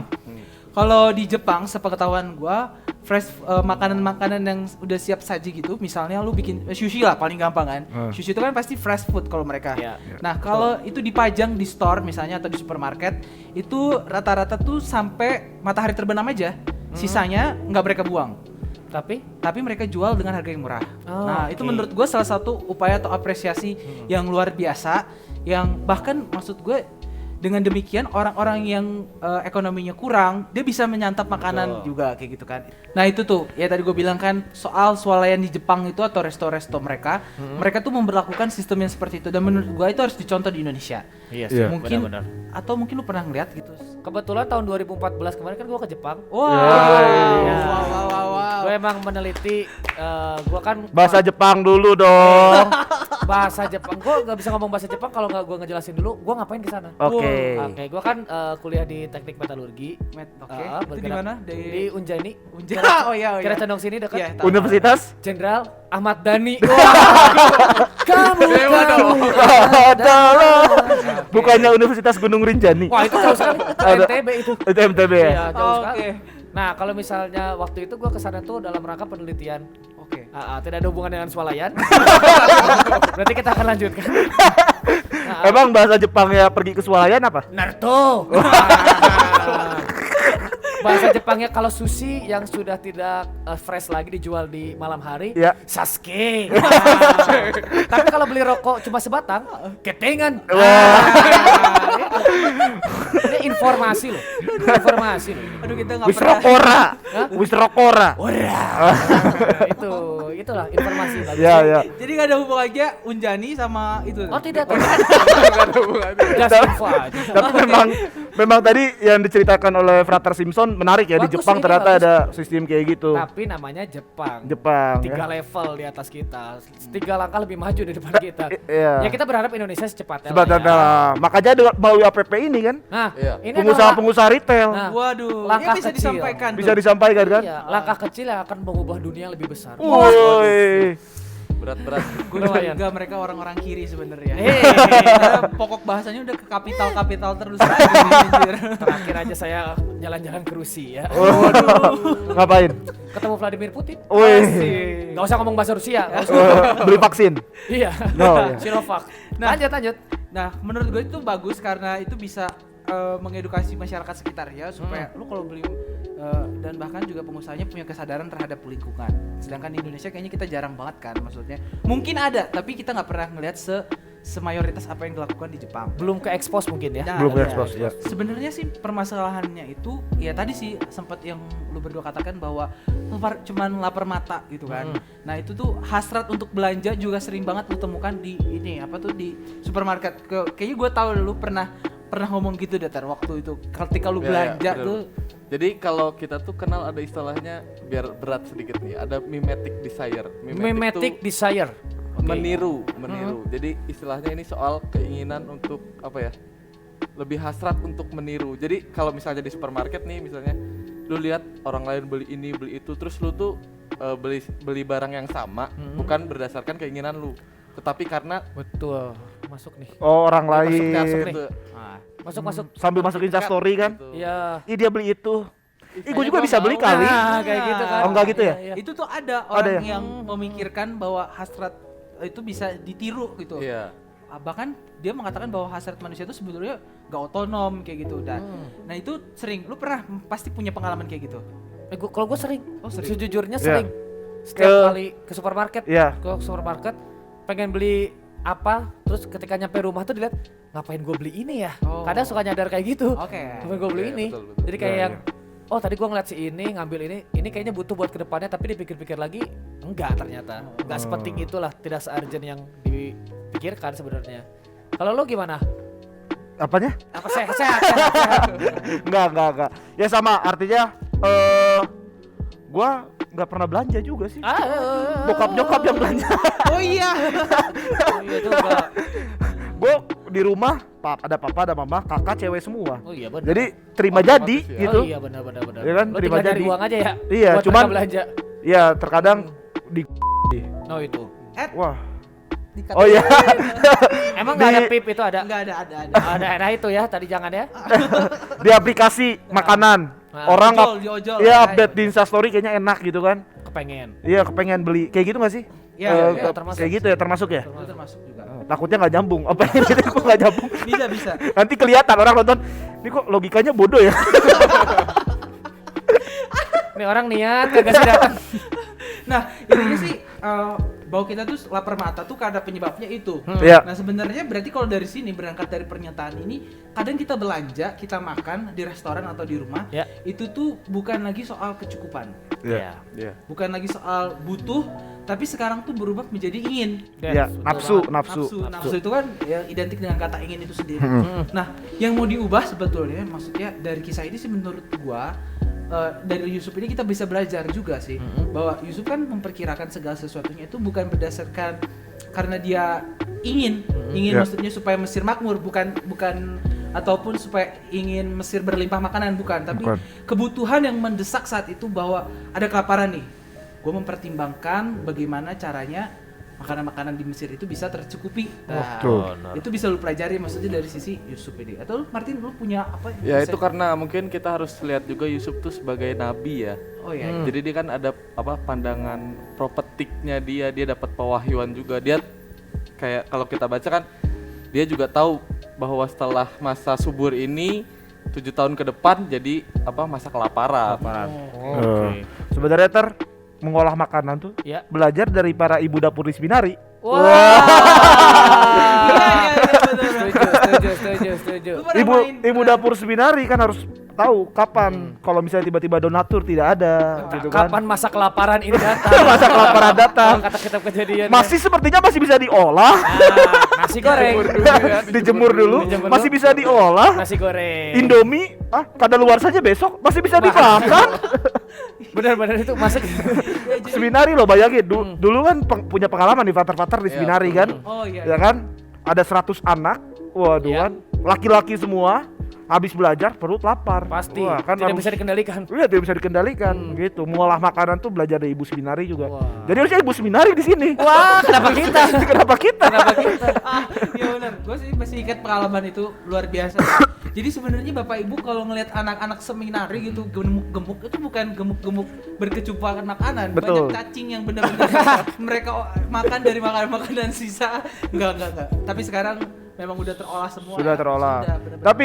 Kalau di Jepang, sepengetahuan gue, fresh makanan-makanan yang udah siap saji gitu, misalnya lu bikin sushi lah paling gampang kan. Sushi itu kan pasti fresh food kalau mereka. Iya. Nah kalau itu dipajang di store misalnya atau di supermarket, itu rata-rata tuh sampai matahari terbenam aja, sisanya nggak mereka buang. Tapi mereka jual dengan harga yang murah. Oh, Nah itu oke. menurut gue salah satu upaya atau apresiasi yang luar biasa, yang bahkan maksud gue dengan demikian orang-orang yang ekonominya kurang dia bisa menyantap makanan juga kayak gitu kan. Nah itu tuh ya tadi gue bilang kan soal swalayan di Jepang itu atau resto-resto mereka tuh memberlakukan sistem yang seperti itu dan menurut gue itu harus dicontoh di Indonesia. Iya sih, Mungkin benar-benar. atau mungkin lu pernah ngeliat gitu. Kebetulan tahun 2014 kemarin kan gua ke Jepang. Wow. Iya. Wow. Gue emang meneliti, gua kan Bahasa Jepang dulu dong. bahasa Jepang. Gua nggak bisa ngomong bahasa Jepang kalau nggak gua ngejelasin dulu. Gua ngapain di sana? Oke. Oke, gua kan kuliah di teknik metalurgi. Oke. Itu bergerak di mana? Di Unjani. Oh iya. Kira condong sini dekat. Iya, tahu. Universitas Jenderal Ahmad Dhani. Kamu adalah bukannya Universitas Gunung Rinjani. Wah itu jauh sekali. Ada. NTB itu. Itu MTB ya? Iya jauh Oh, sekali. oke. Nah kalau misalnya waktu itu gua kesana tuh dalam rangka penelitian. Oke. Tidak ada hubungan dengan swalayan. Berarti kita akan lanjutkan. Emang bahasa Jepangnya pergi ke swalayan apa? Naruto. Bahasa Jepangnya kalau sushi yang sudah tidak fresh lagi dijual di malam hari, Ya. Sasuke. Tapi kalau beli rokok cuma sebatang, ketengan. Ini informasi loh. Informasi loh. Aduh kita nggak Wis pernah. rokora. Hah? Wis rokora. Itulah informasi bagus. Ya ya. Jadi nggak ada hubungannya Unjani sama itu. Oh tidak, Nggak ada hubungannya. just info aja. Tapi memang tadi yang diceritakan oleh Frater Simpson menarik ya, di Bagus, Jepang ini ternyata bagus. ada sistem kayak gitu. Tapi namanya Jepang. Jepang 3 ya. level di atas kita, 3 langkah lebih maju di depan kita. Iya. Ya kita berharap Indonesia secepatnya. Sebenarnya lah ya. makanya melalui APP ini kan Nah, Iya. ini pengusaha-pengusaha retail Nah, Waduh, langkah ya bisa kecil. disampaikan. bisa tuh. disampaikan kan? Iya, langkah kecil yang akan mengubah dunia lebih besar. Woi. Berat-berat. Gue Lumayan. juga mereka orang-orang kiri sebenarnya. Hehehe. Karena pokok bahasanya udah ke kapital terus aja nih, anjir. Terakhir aja saya jalan-jalan ke Rusia, Waduh. Ngapain? ketemu Vladimir Putin. Woi. Gak usah ngomong bahasa Rusia, nggak usah. Beli vaksin. Iya. No, ya. Sinovac. Nah. Lanjut. Nah, menurut gue itu bagus karena itu bisa mengedukasi masyarakat sekitar ya supaya lu kalau beli dan bahkan juga pengusahanya punya kesadaran terhadap lingkungan. Sedangkan di Indonesia kayaknya kita jarang banget kan, maksudnya. Mungkin ada, tapi kita nggak pernah ngelihat semayoritas apa yang dilakukan di Jepang. Belum ke expose mungkin ya. Nah, Belum iya. ekspos ya. Sebenarnya sih permasalahannya itu ya tadi sih sempat yang lu berdua katakan bahwa cuman lapar mata gitu kan. Nah, itu tuh hasrat untuk belanja juga sering banget lu temukan di ini apa tuh di supermarket. Kayaknya gue tahu lu pernah ngomong gitu Datar waktu itu ketika lu Ya, belanja bener. tuh. Jadi kalau kita tuh kenal ada istilahnya biar berat sedikit nih, ada mimetic desire. Mimetic tuh desire. Oke. meniru. Jadi istilahnya ini soal keinginan untuk apa ya? Lebih hasrat untuk meniru. Jadi kalau misalnya di supermarket nih misalnya lu lihat orang lain beli ini, beli itu, terus lu tuh beli barang yang sama bukan berdasarkan keinginan lu, tetapi karena Betul. Masuk nih. Oh, orang masuk lain. nih. Nah, Masuk-masuk. Sambil masukin Instastory kan. Gitu. Iya. Ih dia beli itu. Ih gue Kayaknya juga gua bisa beli mau. kali. Nah, kayak gitu kan. Oh, enggak gitu ya? Iya, iya. Itu tuh ada Ada orang ya? yang memikirkan bahwa hasrat itu bisa ditiru gitu. Iya. Bahkan dia mengatakan bahwa hasrat manusia itu sebetulnya gak otonom kayak gitu. Dan nah itu sering, lu pernah pasti punya pengalaman kayak gitu. Kalau gue sering. Oh, sering. Sejujurnya Iya. sering. Setiap Ke- kali ke supermarket, Iya. ke supermarket pengen beli apa, terus ketika nyampe rumah tuh dilihat ngapain gue beli ini ya. Oh. Kadang suka nyadar kayak gitu. Oke. Ngapain gue beli Iya, ini. betul, betul. Jadi kayak Iya, yang oh tadi gue ngeliat si ini ngambil ini kayaknya butuh buat kedepannya, tapi dipikir-pikir lagi enggak, ternyata enggak sepenting itulah, tidak se-urgent yang dipikirkan sebenarnya. Kalau lo gimana? Apanya? Apa sehat? Enggak. Ya sama artinya gua nggak pernah belanja juga sih. Bokap nyokap yang belanja. Oh iya. Iya juga. Gue di rumah ada papa, ada mama, kakak cewek semua. Oh iya benar. Jadi terima Otomatis jadi ya. gitu. Oh iya benar. Iya kan, Lo terima tinggal cari jadi. uang aja ya. Iya, buat cuman- mereka belanja. Iya terkadang di No itu. wah. Dikata- Oh iya. Emang nggak ada Di- pip itu ada? Enggak ada. Ada itu ya, tadi jangan ya. Di aplikasi makanan. Nah, Orang ojol, di ojol. Iya Ya, update iya, di Instastory kayaknya enak gitu kan. Kepengen. Iya kepengen beli. Kayak gitu gak sih? Iya, iya, termasuk. Kayak gitu ya termasuk ya? Itu termasuk juga. Takutnya nggak nyambung. Apa ini kok nggak nyambung? Bisa. Nanti kelihatan orang nonton. Ini kok logikanya bodoh ya? Nih orang niat kagak sih datang. Nah, intinya sih bahwa kita tuh lapar mata tuh karena penyebabnya itu. Iya. Nah, sebenarnya berarti kalau dari sini berangkat dari pernyataan ini, kadang kita belanja, kita makan di restoran atau di rumah, Ya. itu tuh bukan lagi soal kecukupan. Iya. Iya. Bukan lagi soal butuh, tapi sekarang tuh berubah menjadi ingin. Iya, Betul nafsu, banget. Nafsu itu kan ya identik dengan kata ingin itu sendiri. Nah, yang mau diubah sebetulnya maksudnya dari kisah ini sih menurut gua dari Yusuf ini kita bisa belajar juga sih bahwa Yusuf kan memperkirakan segala sesuatunya itu bukan berdasarkan karena dia ingin Ya. maksudnya supaya Mesir makmur, bukan ataupun supaya ingin Mesir berlimpah makanan, bukan, tapi Bukan. kebutuhan yang mendesak saat itu bahwa ada kelaparan nih. Gue mempertimbangkan bagaimana caranya makanan-makanan di Mesir itu bisa tercukupi. Nah, Tuh. itu bisa lu pelajari maksudnya dari sisi Yusuf ini. Atau lu, Martin, lu punya apa? Ya bisa- itu karena mungkin kita harus lihat juga Yusuf tuh sebagai nabi ya. Oh iya. Jadi dia kan ada apa pandangan profetiknya dia dapat pewahyuan juga. Dia kayak kalau kita baca kan dia juga tahu bahwa setelah masa subur ini 7 tahun ke depan jadi apa masa kelaparan. Sebenarnya mengolah makanan tuh Ya. belajar dari para ibu dapur di Seminari. Wah. Iya, betul. Setuju. Lu pernah main- Ibu dapur Seminari kan harus tahu kapan kalau misalnya tiba-tiba donatur tidak ada gitu kan. Kapan masa kelaparan ini datang? Masa kelaparan datang. Kata kitab kejadian. Masih sepertinya masih bisa diolah. nasi goreng. Dijemur dulu, Dijemur masih dulu. bisa diolah. Nasi goreng. Indomie, kadaluarsa saja besok masih bisa dimakan. Benar-benar itu masuk. Seminari loh bayangin, dulu kan punya pengalaman di Vater-Vater di Iya, seminari betul. kan. Oh iya. Ya kan? Ada 100 anak. Waduh Iya. kan, laki-laki semua habis belajar perut lapar. Pasti. Wah, kan Tidak harus- bisa dikendalikan. Iya, tidak bisa dikendalikan gitu. Mengolah makanan tuh belajar dari ibu seminari juga. Wah. Jadi harusnya ibu seminari di sini. Wah, kenapa kita? Kenapa kita? Iya benar. Gue sih masih ingat pengalaman itu luar biasa. Jadi sebenarnya Bapak Ibu kalau ngelihat anak-anak seminari gitu gemuk-gemuk itu bukan gemuk-gemuk berkecupuan makanan, Betul. banyak cacing yang benar-benar mereka makan dari makanan sisa. Enggak. Tapi sekarang memang udah terolah semua. Sudah ya. terolah. Sudah, benar-benar. Tapi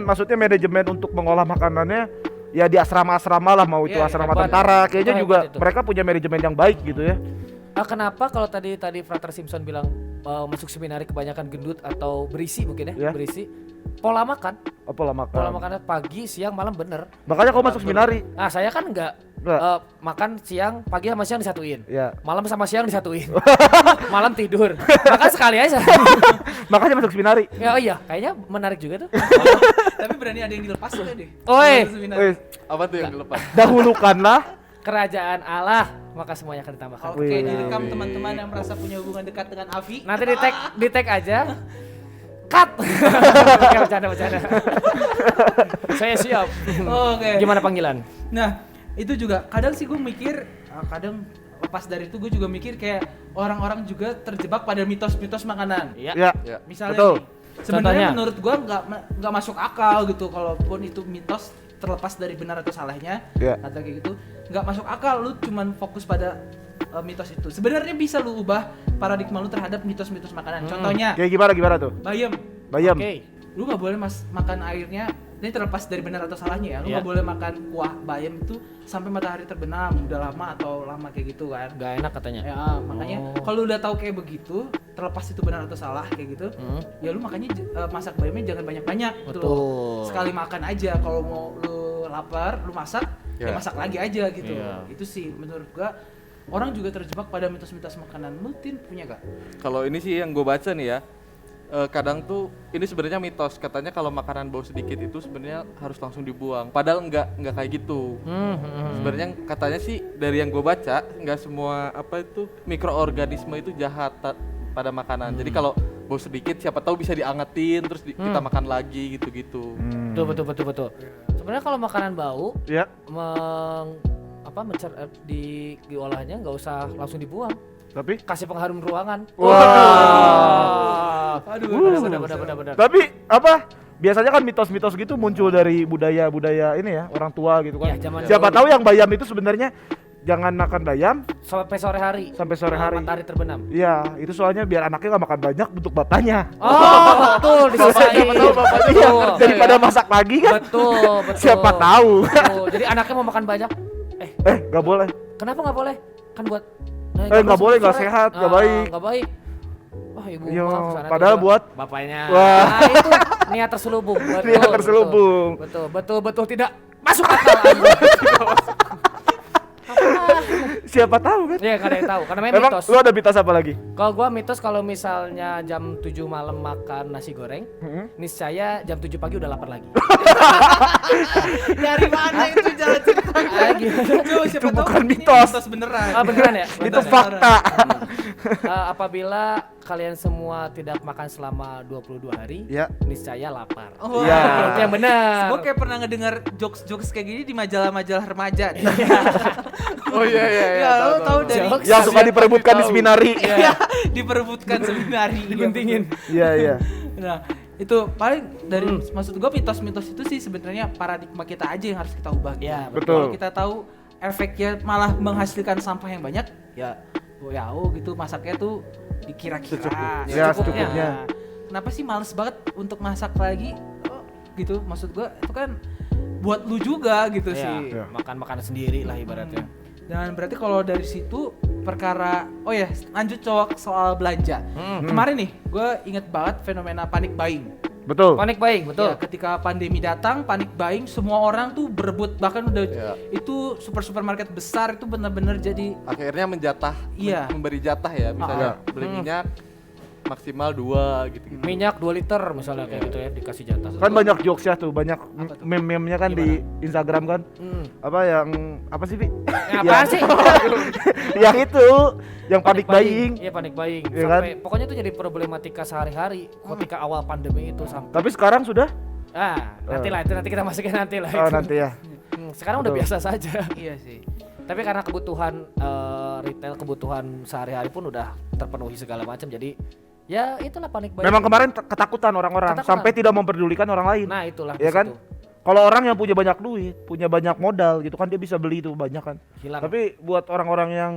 maksudnya manajemen untuk mengolah makanannya ya di asrama-asrama lah, mau itu Iya, asrama hebat. tentara, kayaknya Itu juga hebat itu. mereka punya manajemen yang baik gitu ya. Kenapa kalau tadi Frater Simpson bilang masuk seminari kebanyakan gendut atau berisi mungkin ya, Ya. berisi. Pola makan, Pola makan. pola makannya pagi, siang, malam bener. Makanya kau masuk seminari. Nah saya kan enggak. Enggak. Makan siang, pagi sama siang disatuin. Ya. Malam sama siang disatuin. Malam tidur. Makan sekali aja. Makanya masuk seminari. Ya oh iya, kayaknya menarik juga tuh. Tapi berani ada yang dilepas juga deh. Oi. Seminari. Wih, Apa tuh yang dilepas? dahulukanlah. Kerajaan Allah, maka semuanya akan ditambahkan. Oke, Wih. direkam teman-teman yang merasa punya hubungan dekat dengan Avi. Nanti di tag aja. Cut. Oke, bercanda. Saya siap. Oke. Gimana panggilan? Nah, itu juga kadang sih gue mikir, kadang lepas dari itu gue juga mikir kayak orang-orang juga terjebak pada mitos-mitos makanan. Iya. Ya. Ya. Misalnya Betul. nih, Sebenarnya Contohnya? menurut gua nggak masuk akal gitu, kalaupun itu mitos terlepas dari benar atau salahnya, Iya. atau kayak gitu, nggak masuk akal lu cuman fokus pada mitos itu. Sebenarnya bisa lu ubah paradigma lu terhadap mitos-mitos makanan. Contohnya, Kayak gimana tuh? bayam. Bayam. Oke. Lu nggak boleh makan airnya, ini terlepas dari benar atau salahnya ya. Lu Iya. nggak boleh makan kuah bayam itu sampai matahari terbenam, udah lama atau lama kayak gitu kan. Gak enak katanya. Ya, makanya Oh. kalau udah tahu kayak begitu, terlepas itu benar atau salah kayak gitu, ya lu makanya masak bayamnya jangan banyak-banyak gitu loh. Betul. Sekali makan aja, kalau mau lu lapar, lu masak, ya Ya. masak lagi aja gitu. Iya. Itu sih menurut gua orang juga terjebak pada mitos-mitos makanan. Lu Tin punya gak? Kalau ini sih yang gue baca nih ya, kadang tuh ini sebenarnya mitos, katanya kalau makanan bau sedikit itu sebenarnya harus langsung dibuang. Padahal enggak kayak gitu. Sebenarnya katanya sih dari yang gue baca, nggak semua apa itu mikroorganisme itu jahat pada makanan. Jadi kalau bau sedikit siapa tahu bisa diangetin terus kita makan lagi gitu-gitu. Betul. Sebenarnya kalau makanan bau, Ya. diolahnya nggak usah langsung dibuang, Tapi kasih pengharum ruangan. Wah. Aduh, Benar. Tapi apa? Biasanya kan mitos-mitos gitu muncul dari budaya-budaya ini ya, orang tua gitu kan. Ya, zaman Siapa dahulu. tahu yang bayam itu sebenarnya jangan makan bayam Sampai sore hari. sampai sore hari. Matahari terbenam. Iya, itu soalnya biar anaknya nggak makan banyak untuk bapaknya. Oh, betul diselesain. Siapa tahu bapaknya Iya, nggak ngerti daripada ya. masak lagi kan. Betul. Siapa tahu. Betul. Jadi anaknya mau makan banyak. Nggak boleh. Kenapa nggak boleh? Kan buat Nggak boleh, nggak sehat, nggak baik. Nggak baik. Wah, ibu Iya, maaf, kesana padahal juga. buat- bapaknya. Wah. Nah, itu niat terselubung. Betul, Niat terselubung. Betul tidak masuk akal. Siapa tahu kan? Iya, nggak ada yang tahu. Karena memang Emang mitos. lu ada mitos apa lagi? Kalau gua mitos kalau misalnya jam 7 malam makan nasi goreng, niscaya jam 7 pagi udah lapar lagi. dari mana itu jalan cerita? Gimana? Coba siapa tahu bukan ini mitos. beneran. Ah, beneran ya? Itu Beneran. fakta. Apabila kalian semua tidak makan selama 22 hari, Ya. niscaya lapar. Oh, Iya. Itu yang benar. Gue kayak pernah ngedengar jokes kayak gini di majalah-majalah remaja. Oh iya. Ya, lo tahu dari Jokes. Yang suka diperebutkan di seminari. Iya, diperebutkan seminari. Dipentingin. Iya. Nah, itu paling dari maksud gue mitos-mitos itu sih sebenarnya paradigma kita aja yang harus kita ubah. Gitu. Iya, betul. Kalau kita tahu efeknya malah menghasilkan sampah yang banyak, ya gitu masaknya tuh dikira-kira. Ya, secukupnya. Nah, kenapa sih males banget untuk masak lagi? Oh, gitu. Maksud gue itu kan buat lu juga gitu Iya, sih. Iya. makan sendiri lah ibaratnya. Dan berarti kalau dari situ perkara, lanjut cowok soal belanja. Kemarin nih, gue inget banget fenomena panic buying. Betul. Panic buying, betul. Ya, ketika pandemi datang, panic buying, semua orang tuh berebut, bahkan udah Iya. itu supermarket besar itu benar-benar jadi Akhirnya menjatah, Iya. memberi jatah ya, misalnya beli minyak maksimal 2 gitu. Minyak 2 liter misalnya kayak gitu ya, dikasih jatah. Kan banyak jokes ya tuh, banyak tuh? meme-memenya kan di Instagram kan. Apa sih, Pi? Apaan sih? Yang itu, yang panic buying. Iya, panic buying. Iya Sampai pokoknya itu jadi problematika sehari-hari ketika awal pandemi itu sampai. Tapi sekarang sudah? Nanti kita masukin nanti lah Oh, itu. nanti ya. Sekarang udah Betul. biasa saja. iya sih. Tapi karena kebutuhan retail, kebutuhan sehari-hari pun udah terpenuhi segala macam, jadi ya itulah panic buying. Memang kemarin ketakutan orang-orang Ketakutan. sampai tidak memperdulikan orang lain. Nah, itulah Ya di kan? situ. Kalau orang yang punya banyak duit, punya banyak modal gitu kan dia bisa beli itu banyak kan. Hilang. Tapi buat orang-orang yang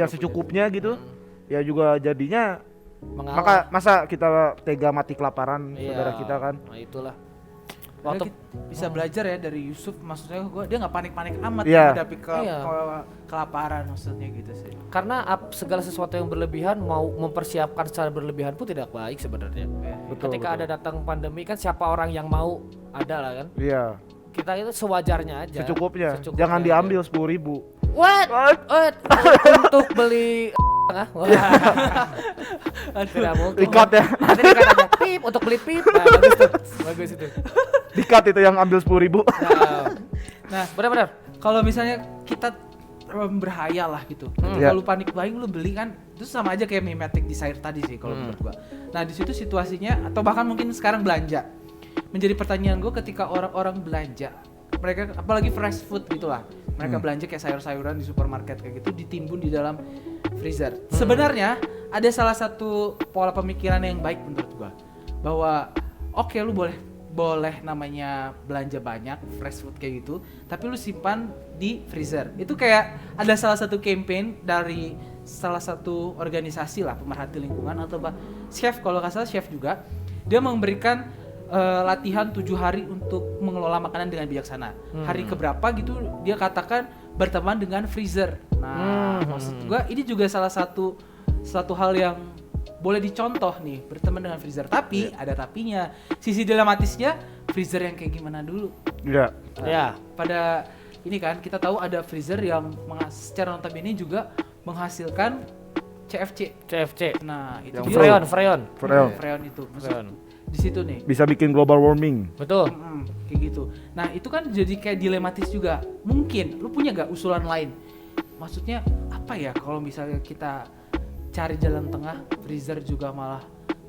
secukupnya gitu, ya juga jadinya Mengalah. masa kita tega mati kelaparan Iya. saudara kita kan. Nah, itulah. Waktu Waktu bisa belajar ya dari Yusuf, maksudnya dia nggak panik-panik amat Iya. menghadapi Iya. kelaparan maksudnya gitu sih. karena segala sesuatu yang berlebihan mau mempersiapkan secara berlebihan pun tidak baik sebenarnya. Betul, Ketika ada datang pandemi kan siapa orang yang mau ada lah kan. Iya, Kita itu sewajarnya aja. secukupnya. Secukupnya Jangan aja. diambil 10.000. What? What? Untuk beli Wah. Tidak mungkin. Ikat ya. Nanti dikat aja pip untuk beli pip. Nah, bagus tuh. Bagus itu. Dikat itu yang ambil 10.000. Nah, Benar-benar. kalau misalnya kita berhayal lah gitu. Iya. Kalau lu panik buying lu beli kan itu sama aja kayak mimetic desire tadi sih kalau menurut gua. Nah, di situ situasinya atau bahkan mungkin sekarang belanja. Menjadi pertanyaan gua ketika orang-orang belanja, mereka apalagi fresh food gitulah. Mereka belanja kayak sayur-sayuran di supermarket kayak gitu ditimbun di dalam freezer. Sebenarnya ada salah satu pola pemikiran yang baik menurut gua. bahwa oke, lu boleh namanya belanja banyak fresh food kayak gitu, tapi lu simpan di freezer. Itu kayak ada salah satu campaign dari salah satu organisasi lah pemerhati lingkungan atau chef, kalau nggak salah chef juga, dia memberikan latihan 7 hari untuk mengelola makanan dengan bijaksana. Hari keberapa gitu dia katakan berteman dengan freezer. Nah, maksud gua ini juga salah satu hal yang boleh dicontoh nih, berteman dengan freezer. Tapi ada tapinya. Sisi dilematisnya, freezer yang kayak gimana dulu? Iya. Ya. Pada ini kan kita tahu ada freezer yang secara notabene juga menghasilkan CFC. Nah, itu Yang dia. Freon. Freon itu. Maksud Freon. di situ nih. Bisa bikin global warming. Betul. Kayak gitu. Nah, itu kan jadi kayak dilematis juga. Mungkin lu punya gak usulan lain? Maksudnya apa ya kalau misalnya kita cari jalan tengah, freezer juga malah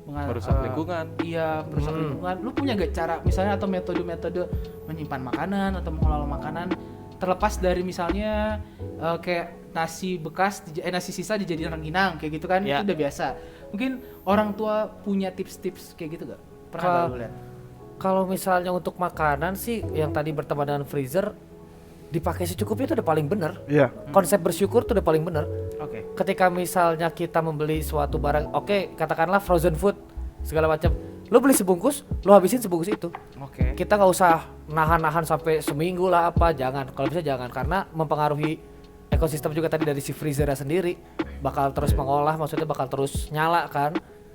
Merusak lingkungan. Iya, merusak lingkungan. Lu punya gak cara misalnya atau metode-metode menyimpan makanan atau mengelola makanan terlepas dari misalnya kayak nasi bekas, nasi sisa dijadiin rengginang kayak gitu kan? Ya. Itu udah biasa. Mungkin orang tua punya tips-tips kayak gitu gak? Pernah gak lu lihat? Kalau misalnya untuk makanan sih yang tadi berteman dengan freezer dipakai secukupnya itu udah paling bener. Iya. Konsep bersyukur tuh udah paling bener. Oke. Ketika misalnya kita membeli suatu barang, oke, katakanlah frozen food segala macam, lo beli sebungkus, lo habisin sebungkus itu. Oke. Kita nggak usah nahan-nahan sampai seminggu lah apa, jangan. Kalau bisa jangan, karena mempengaruhi ekosistem juga tadi dari si freezernya sendiri. Bakal terus mengolah, maksudnya bakal terus nyala kan.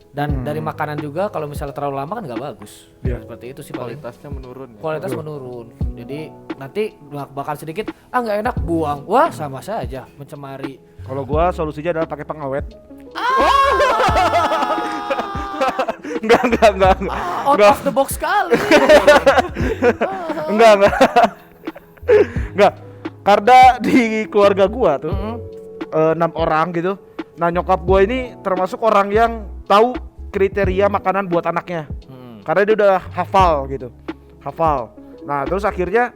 Dan dari makanan juga kalau misalnya terlalu lama kan nggak bagus. Iya. Seperti itu sih paling. Kualitasnya menurun ya. Kualitas menurun. Jadi nanti bakal sedikit nggak enak buang. Wah, sama saja mencemari. Kalau gua solusinya adalah pakai pengawet. Enggak. Out of the box sekali. Enggak. Enggak. Karena di keluarga gua tuh 6 orang gitu. Nah, nyokap gua ini termasuk orang yang tahu kriteria makanan buat anaknya. Karena dia udah hafal gitu. Hafal. Nah, terus akhirnya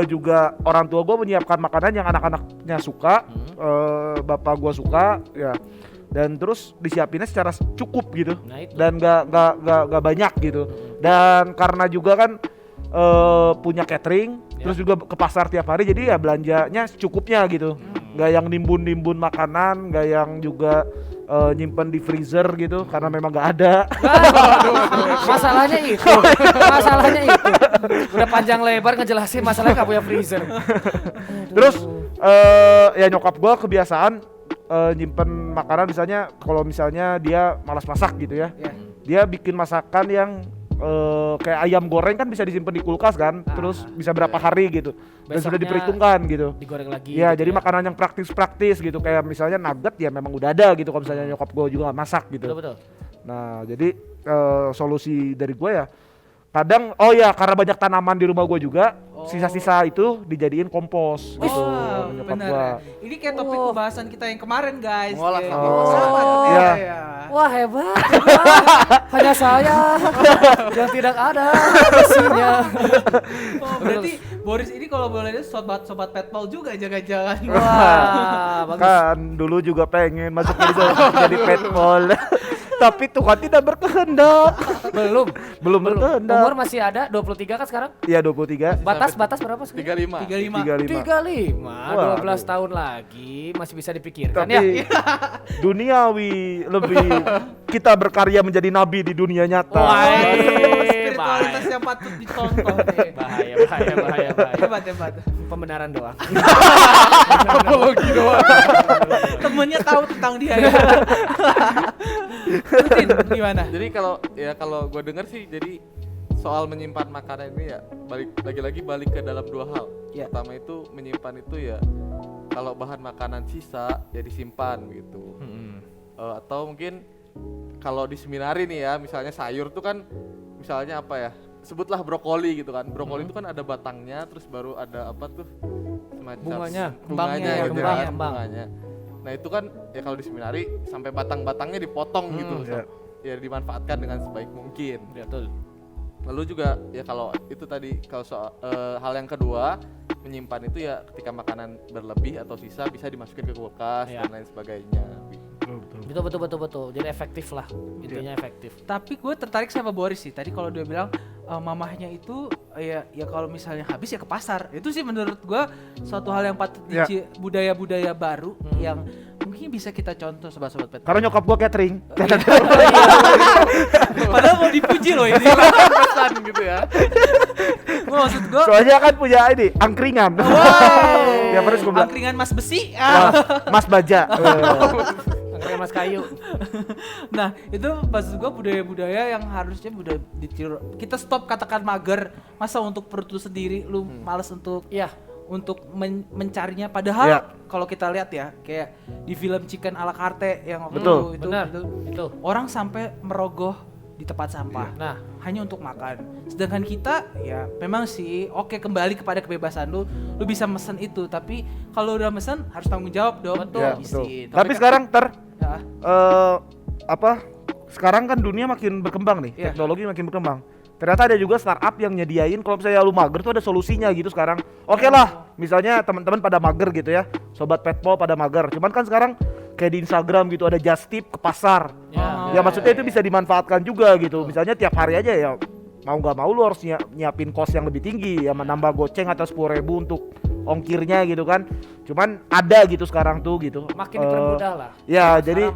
juga orang tua gua menyiapkan makanan yang anak-anaknya suka, bapak gua suka ya. Dan terus disiapinnya secara cukup gitu. Nah, itu. Dan gak banyak gitu. Dan karena juga kan punya catering, terus juga ke pasar tiap hari, jadi ya belanjanya secukupnya gitu. Gak yang nimbun makanan, gak yang juga nyimpen di freezer gitu karena memang gak ada. Masalahnya itu. Udah panjang lebar ngejelasin masalahnya nggak punya freezer. Terus ya nyokap gua kebiasaan nyimpen makanan, misalnya kalau misalnya dia malas masak gitu ya. Ya. Dia bikin masakan yang kayak ayam goreng kan bisa disimpan di kulkas kan, terus bisa berapa hari gitu, dan sudah Besoknya diperhitungkan gitu. Digoreng lagi. Ya, gitu jadi makanan yang praktis gitu, kayak misalnya nugget ya memang udah ada gitu kalau misalnya nyokap gue juga nggak masak gitu. Betul. Nah, jadi solusi dari gue ya kadang karena banyak tanaman di rumah gue juga, sisa-sisa itu dijadiin kompos gitu. Oh, nyokap bener. gua. Ini kayak topik pembahasan kita yang kemarin, guys. Mengolah Kayak sampah. sama Oh, tuh iya. ya. Wah, hebat. Hanya saya yang tidak ada isinya. Oh, berarti Boris ini kalau boleh lihat sobat petpol juga jangan-jangan. Wah, bagus. Kan dulu juga pengen masuk jadi petpol. Tapi Tuhan tidak berkehendak. Belum berkehendak. Umur masih ada 23 kan sekarang? Iya, 23. Batas berapa sekarang? 35. 35. 35. 12 tahun lagi masih bisa dipikirkan Tapi ya. duniawi lebih kita berkarya menjadi nabi di dunia nyata. Wah, Spiritualitas yang patut dicontoh deh. bahaya. Hebat. Pembenaran doang. Apologi doang. Temennya tahu tentang dia ya. Rutin gimana? Jadi kalau gue denger sih, jadi soal menyimpan makanan ini ya balik ke dalam dua hal. Ya. Pertama itu menyimpan itu ya kalau bahan makanan sisa ya disimpan gitu. Atau mungkin kalau di seminari nih ya, misalnya sayur tuh kan misalnya apa ya? Sebutlah brokoli gitu kan. Brokoli itu kan ada batangnya, terus baru ada apa tuh? Semacam Kembangnya ya, gitu kembangnya. kan, bunganya. Nah, itu kan ya kalau di seminari sampai batang-batangnya dipotong gitu. ya. Ya dimanfaatkan dengan sebaik mungkin. Betul. Lalu juga ya kalau itu tadi kalau soal hal yang kedua, menyimpan itu ya ketika makanan berlebih atau sisa bisa dimasukin ke kulkas Ya. dan lain sebagainya. Betul. Jadi efektif lah, intinya efektif. Tapi gue tertarik sama Boris sih. Tadi kalau dia bilang mamahnya itu ya kalau misalnya habis ya ke pasar. Itu sih menurut gue suatu hal yang patut budaya-budaya baru yang mungkin bisa kita contoh sobat-sobat pet. Karena nyokap gua catering. Padahal mau dipuji loh ini. Pesan gitu ya. Maksud gue Soalnya kan punya ini angkringan. Ya terus gua bilang angkringan Mas Besi. Mas Baja. Angkringan Mas Kayu. Nah itu maksud gue budaya-budaya yang harusnya ditiru. Kita stop katakan mager. Masa untuk perut lu sendiri lu males untuk untuk mencarinya. Padahal kalau kita lihat ya kayak di film Chicken ala carte yang waktu itu orang sampai merogoh di tempat sampah. Nah hanya untuk makan. Sedangkan kita ya memang sih kembali kepada kebebasan lu bisa mesen itu. Tapi kalau udah mesen harus tanggung jawab dong. Betul. Tapi sekarang sekarang kan dunia makin berkembang nih, teknologi makin berkembang. Ternyata ada juga startup yang nyediain kalau misalnya lu mager tuh ada solusinya gitu sekarang. Oke lah, misalnya teman-teman pada mager gitu ya, sobat petpol pada mager. Cuman kan sekarang kayak di Instagram gitu ada just tip ke pasar. Ya maksudnya itu bisa dimanfaatkan juga gitu. Misalnya tiap hari aja ya mau nggak mau lu harus nyiapin kos yang lebih tinggi ya, menambah goceng atau 10.000 untuk ongkirnya gitu kan. Cuman ada gitu sekarang tuh gitu. Makin dipermudah lah. Ya jadi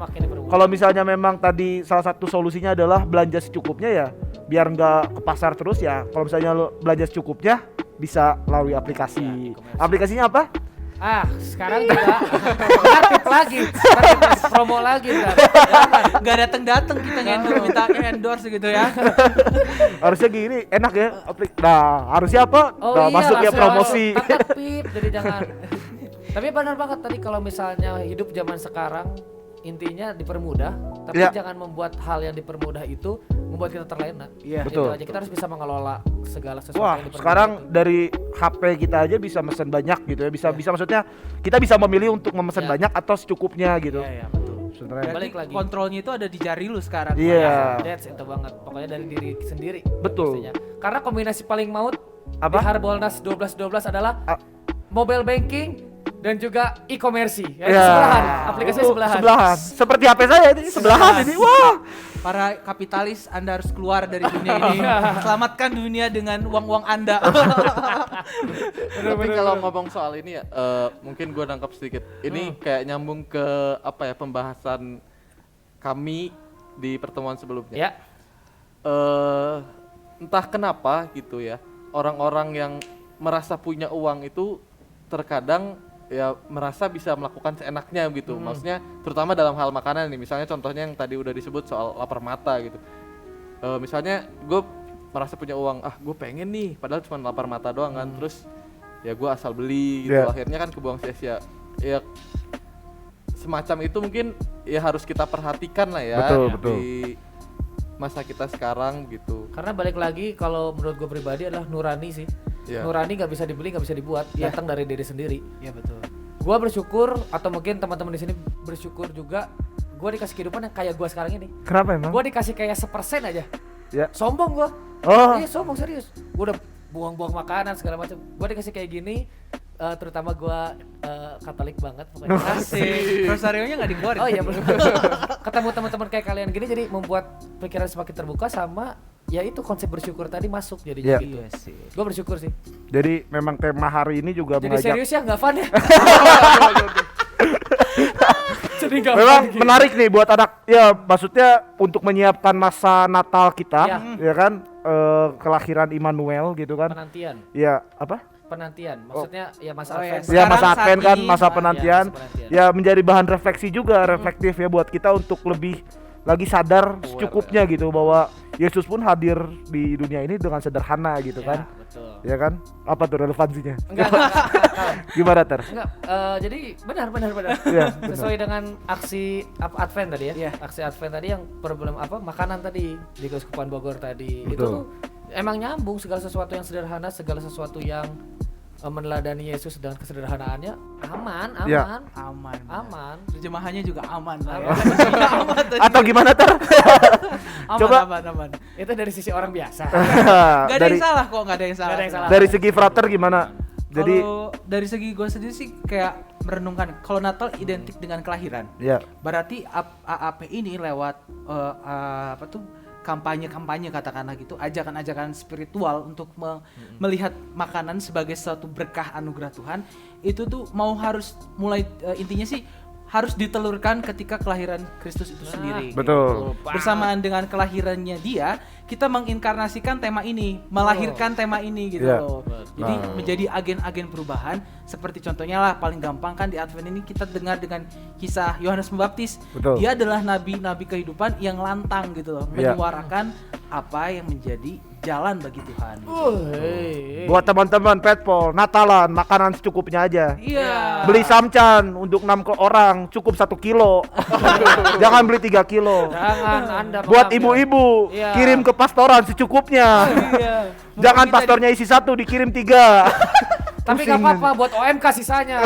kalau misalnya memang tadi salah satu solusinya adalah belanja secukupnya ya, biar nggak ke pasar terus ya. Kalau misalnya lo belanja secukupnya bisa melalui aplikasi. Aplikasinya apa? Sekarang juga aktif lagi, promo lagi kan. Nggak datang kita minta endorse gitu ya. Harusnya gini enak ya. Nah harusnya apa? Masuk ya promosi. Tangkap pip, jadi jangan. Tapi benar banget tadi kalau misalnya hidup zaman sekarang intinya dipermudah, tapi jangan membuat hal yang dipermudah itu membuat kita terlena. Betul. Aja kita harus bisa mengelola segala sesuatu yang dipermudah. Sekarang itu. Dari HP kita aja bisa mesen banyak gitu ya. Bisa maksudnya kita bisa memilih untuk memesan banyak atau secukupnya gitu. Iya, betul. Sebenarnya balik lagi kontrolnya itu ada di jari lu sekarang. That's itu banget. Pokoknya dari diri sendiri. Betul. Pastinya. Karena kombinasi paling maut di Harbolnas 1212 adalah mobile banking dan juga e-commerce sebelahan, aplikasinya sebelahan. Seperti HP saya ini sebelahan ini. Wah. Para kapitalis Anda harus keluar dari dunia ini. Selamatkan dunia dengan uang-uang Anda. Tapi kalau ngomong soal ini ya, mungkin gue nangkap sedikit. Ini kayak nyambung ke pembahasan kami di pertemuan sebelumnya. Entah kenapa gitu ya, orang-orang yang merasa punya uang itu terkadang ya merasa bisa melakukan seenaknya gitu. Maksudnya terutama dalam hal makanan nih, misalnya contohnya yang tadi udah disebut soal lapar mata gitu. Misalnya gue merasa punya uang, gue pengen nih, padahal cuma lapar mata doang kan. Terus ya gue asal beli gitu, akhirnya kan kebuang sia-sia. Ya semacam itu mungkin ya harus kita perhatikan lah ya. Betul. Di masa kita sekarang gitu. Karena balik lagi kalau menurut gue pribadi adalah nurani sih. Nurani nggak bisa dibeli, nggak bisa dibuat, datang dari diri sendiri. Iya betul. Gua bersyukur, atau mungkin teman-teman di sini bersyukur juga, gua dikasih kehidupan yang kayak gua sekarang ini. Kenapa emang? Gua dikasih kayak 1% aja. Sombong gua. Iya sombong serius. Gua udah buang-buang makanan segala macam. Gua dikasih kayak gini, terutama gua Katolik banget pokoknya. Asik. Rosarionya nggak dikeluarin. Oh iya benar. Ketemu teman-teman kayak kalian gini jadi membuat pikiran semakin terbuka sama. Ya itu konsep bersyukur tadi masuk jadi gitu. Iya sih. Gue bersyukur sih. Jadi memang tema hari ini juga jadi mengajak. Jadi serius ya, nggak fun ya. Jadi memang menarik nih buat anak. Ya maksudnya untuk menyiapkan masa Natal kita, ya kan, kelahiran Immanuel gitu kan. Penantian. Ya apa? Penantian. Maksudnya ya masa Advent. Ya masa Advent kan, masa penantian. Ya menjadi bahan refleksi juga, reflektif ya buat kita untuk lebih lagi sadar secukupnya gitu bahwa Yesus pun hadir di dunia ini dengan sederhana gitu kan. Betul. Ya kan? Apa tuh relevansinya? Enggak. Gimana Ter? Enggak, jadi benar. Sesuai dengan aksi Advent tadi ya. Aksi Advent tadi yang problem makanan tadi di Keuskupan Bogor tadi. Betul. Itu tuh emang nyambung, segala sesuatu yang sederhana, segala sesuatu yang meneladani Yesus dengan kesederhanaannya aman. Terjemahannya juga aman lah ya. Atau gimana Ter? Aman. Itu dari sisi orang biasa. Gak ada yang salah kok, gak ada yang salah. Dari segi frater gimana? Jadi Kalau dari segi gue sendiri sih kayak merenungkan kalau Natal identik dengan kelahiran. ya, Berarti AAP ini lewat apa tuh kampanye-kampanye katakanlah gitu, ajakan-ajakan spiritual untuk melihat makanan sebagai suatu berkah anugerah Tuhan, itu tuh mau harus mulai intinya sih harus ditelurkan ketika kelahiran Kristus itu sendiri. betul. Bersamaan dengan kelahirannya dia, kita menginkarnasikan tema ini, melahirkan tema ini gitu Iya. loh. Jadi menjadi agen-agen perubahan. Seperti contohnya lah paling gampang kan di Advent ini kita dengar dengan kisah Yohanes Pembaptis. Betul. Dia adalah nabi-nabi kehidupan yang lantang gitu loh, Iya. menyuarakan apa yang menjadi jalan bagi Tuhan. Buat teman-teman Petpol, Natalan makanan secukupnya aja. Iya. Beli samcan untuk 6 orang cukup 1 kilo. Jangan beli 3 kilo. Jangan Anda Buat mengambil. ibu-ibu, Iya. kirim ke pastoran secukupnya. Iya. Jangan Mungkin kita pastornya isi 1, dikirim 3. Tapi nggak apa-apa buat OMK sisanya.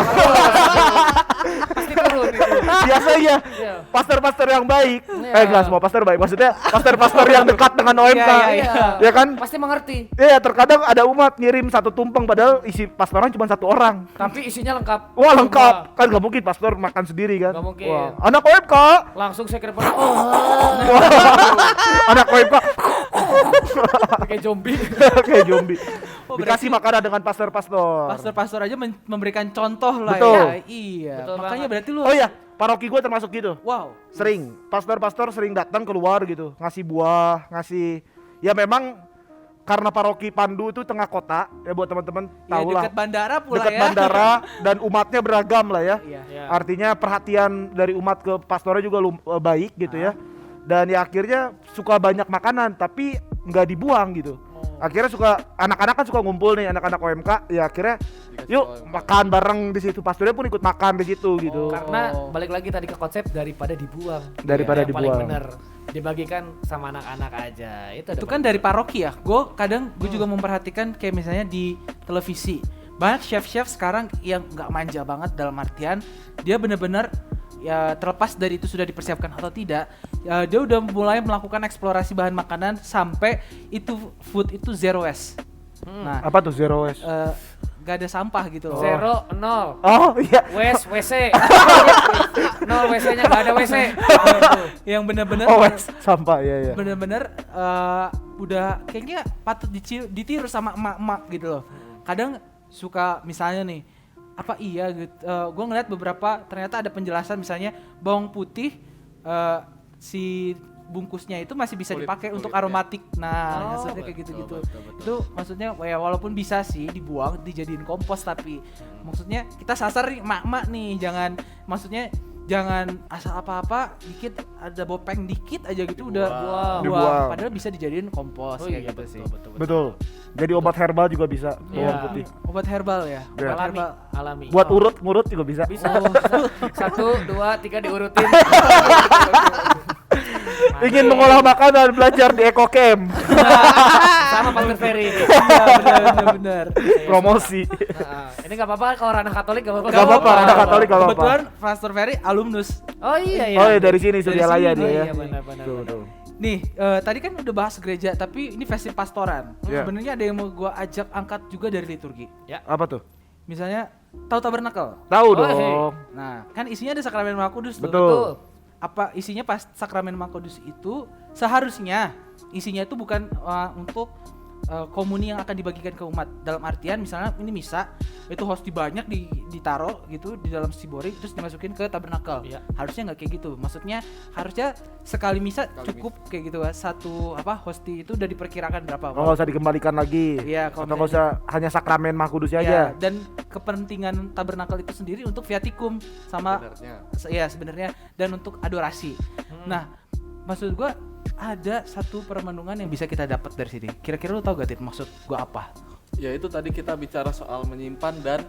Pasti turun itu. Biasanya Iya. pastor-pastor yang baik, Iya. enggak semua pastor baik, maksudnya pastor-pastor yang dekat dengan OMK. Iya, Ya kan? Pasti mengerti. Iya, terkadang ada umat ngirim 1 tumpeng padahal isi pastoran cuma 1 orang. Tapi isinya lengkap. Wah, lengkap. Kan gak mungkin pastor makan sendiri kan? Nggak mungkin. Wah, anak OMK. Langsung saya kira Anak OMK kayak zombie. kayak zombie. Oh, Dikasih makanan dengan pastor-pastor. pastor-pastor aja memberikan contoh lah Betul. ya. Iya. Betul Makanya banget. berarti lu Oh iya, paroki gue termasuk gitu. wow. Sering, pastor-pastor sering datang keluar gitu, ngasih buah, ngasih. Ya memang karena paroki Pandu itu tengah kota, ya buat teman-teman Ya, tahu lah. dekat bandara pula Dekat ya. bandara dan umatnya beragam lah ya. Iya. Ya. Artinya perhatian dari umat ke pastornya juga baik gitu ya. Dan ya akhirnya suka banyak makanan tapi nggak dibuang gitu. Akhirnya suka anak-anak kan suka ngumpul nih, anak-anak OMK, ya akhirnya Dikasih yuk OMK. makan bareng di situ, pastornya pun ikut makan di situ gitu. Karena balik lagi tadi ke konsep daripada dibuang. Daripada Yang paling dibuang. bener dibagikan sama anak-anak aja. Itu kan dari paroki ya. Gue juga memperhatikan kayak misalnya di televisi. Banyak chef-chef sekarang yang nggak manja banget dalam artian dia bener-bener ya terlepas dari itu sudah dipersiapkan atau tidak, ya, dia udah mulai melakukan eksplorasi bahan makanan sampai itu food itu zero waste. Nah, Apa tuh zero waste? gak ada sampah gitu loh. 0, 0. Oh iya. WC. 0 WC-nya nggak ada WC. Yang bener-bener Oh waste sampah ya ya. bener-bener udah kayaknya patut ditiru sama emak-emak gitu loh. Kadang suka misalnya nih apa iya gitu, gue ngeliat beberapa ternyata ada penjelasan misalnya bawang putih si bungkusnya itu masih bisa dipakai untuk kulitnya. aromatik. Nah, maksudnya kayak betul, gitu-gitu. betul. Itu maksudnya ya walaupun bisa sih dibuang dijadiin kompos tapi maksudnya kita sasar nih emak-emak nih, jangan asal apa-apa dikit ada bopeng dikit aja gitu udah buang. Dibuang. Padahal bisa dijadiin kompos Oh kayak iya gitu betul, sih. betul. Betul. Jadi obat herbal juga bisa Iya. bawang putih. Obat herbal ya. Iya. Obat Alami, herbal. alami. Buat ngurut juga bisa. Bisa. 1, 2, 3 diurutin. Ingin mengolah makanan belajar di Eco Camp. Sama Pastor Ferry. Iya benar. Promosi. Nah, ini nggak apa-apa kalau ranah Katolik nggak apa-apa. Nggak apa-apa, ranah Katolik nggak apa-apa. Kebetulan Pastor Ferry alumnus. Oh iya ya. Oh ya dari sini Dari Sudialaya sini. dia Oh ya. iya benar-benar. Betul, betul. Nih, tadi kan udah bahas gereja, tapi ini versi pastoran. Iya. Sebenarnya ada yang mau gua ajak angkat juga dari liturgi. Apa tuh? Misalnya, tahu tabernakel? Tahu Oh, dong. Nah, kan isinya ada sakramen Maha Kudus tuh. Betul. Apa isinya pas sakramen Maha Kudus itu seharusnya isinya itu bukan untuk komuni yang akan dibagikan ke umat. Dalam artian misalnya ini misa, itu hosti banyak ditaruh gitu di dalam sibori terus dimasukin ke tabernakel. Iya. Harusnya nggak kayak gitu. Maksudnya harusnya sekali misa cukup kayak gitu. Satu hosti itu udah diperkirakan berapa. Oh, nggak usah dikembalikan lagi. Iya, kalau Atau nggak usah hanya sakramen Maha Kudusnya Ya, aja. dan kepentingan tabernakel itu sendiri untuk viatikum sama Sebenarnya. ya sebenarnya dan untuk adorasi. Nah, maksud gua ada satu permenungan yang bisa kita dapat dari sini. Kira-kira lu tahu gak Tit maksud gua apa? Ya itu tadi kita bicara soal menyimpan dan